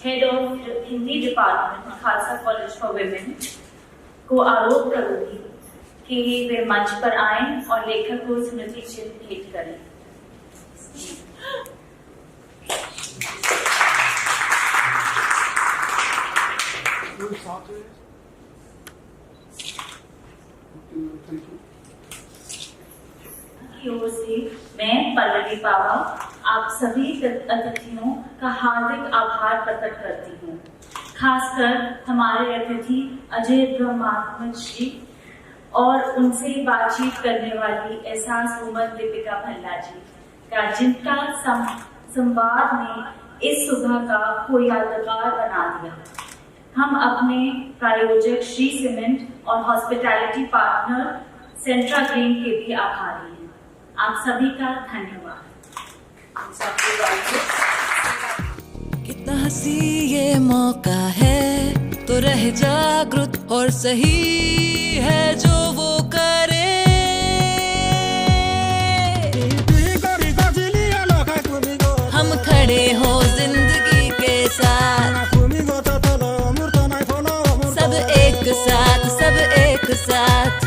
Head of Hindi department Khalsa college for women को आरोप करूंगी कि वे मंच पर आएं और लेखक को स्मृति चिन्ह भेंट करें। की ओर से मैं पल्लवी पावा आप सभी अतिथियों का हार्दिक आभार प्रकट करती हूँ, खासकर हमारे अतिथि अजय ब्रह्मात्मज जी और उनसे बातचीत करने वाली एहसास उमर दीपिका भल्ला जी का, जिनका संवाद ने इस सुबह का कोई यादगार बना दिया। हम अपने प्रायोजक श्री सीमेंट और हॉस्पिटैलिटी पार्टनर सेंट्रा ग्रीन के भी आभारी हैं। आप सभी का धन्यवाद। कितना हंसी ये मौका है, तो रहे जागरूक और सही है जो वो करे। हम खड़े हो जिंदगी के साथ, सब एक साथ, सब एक साथ।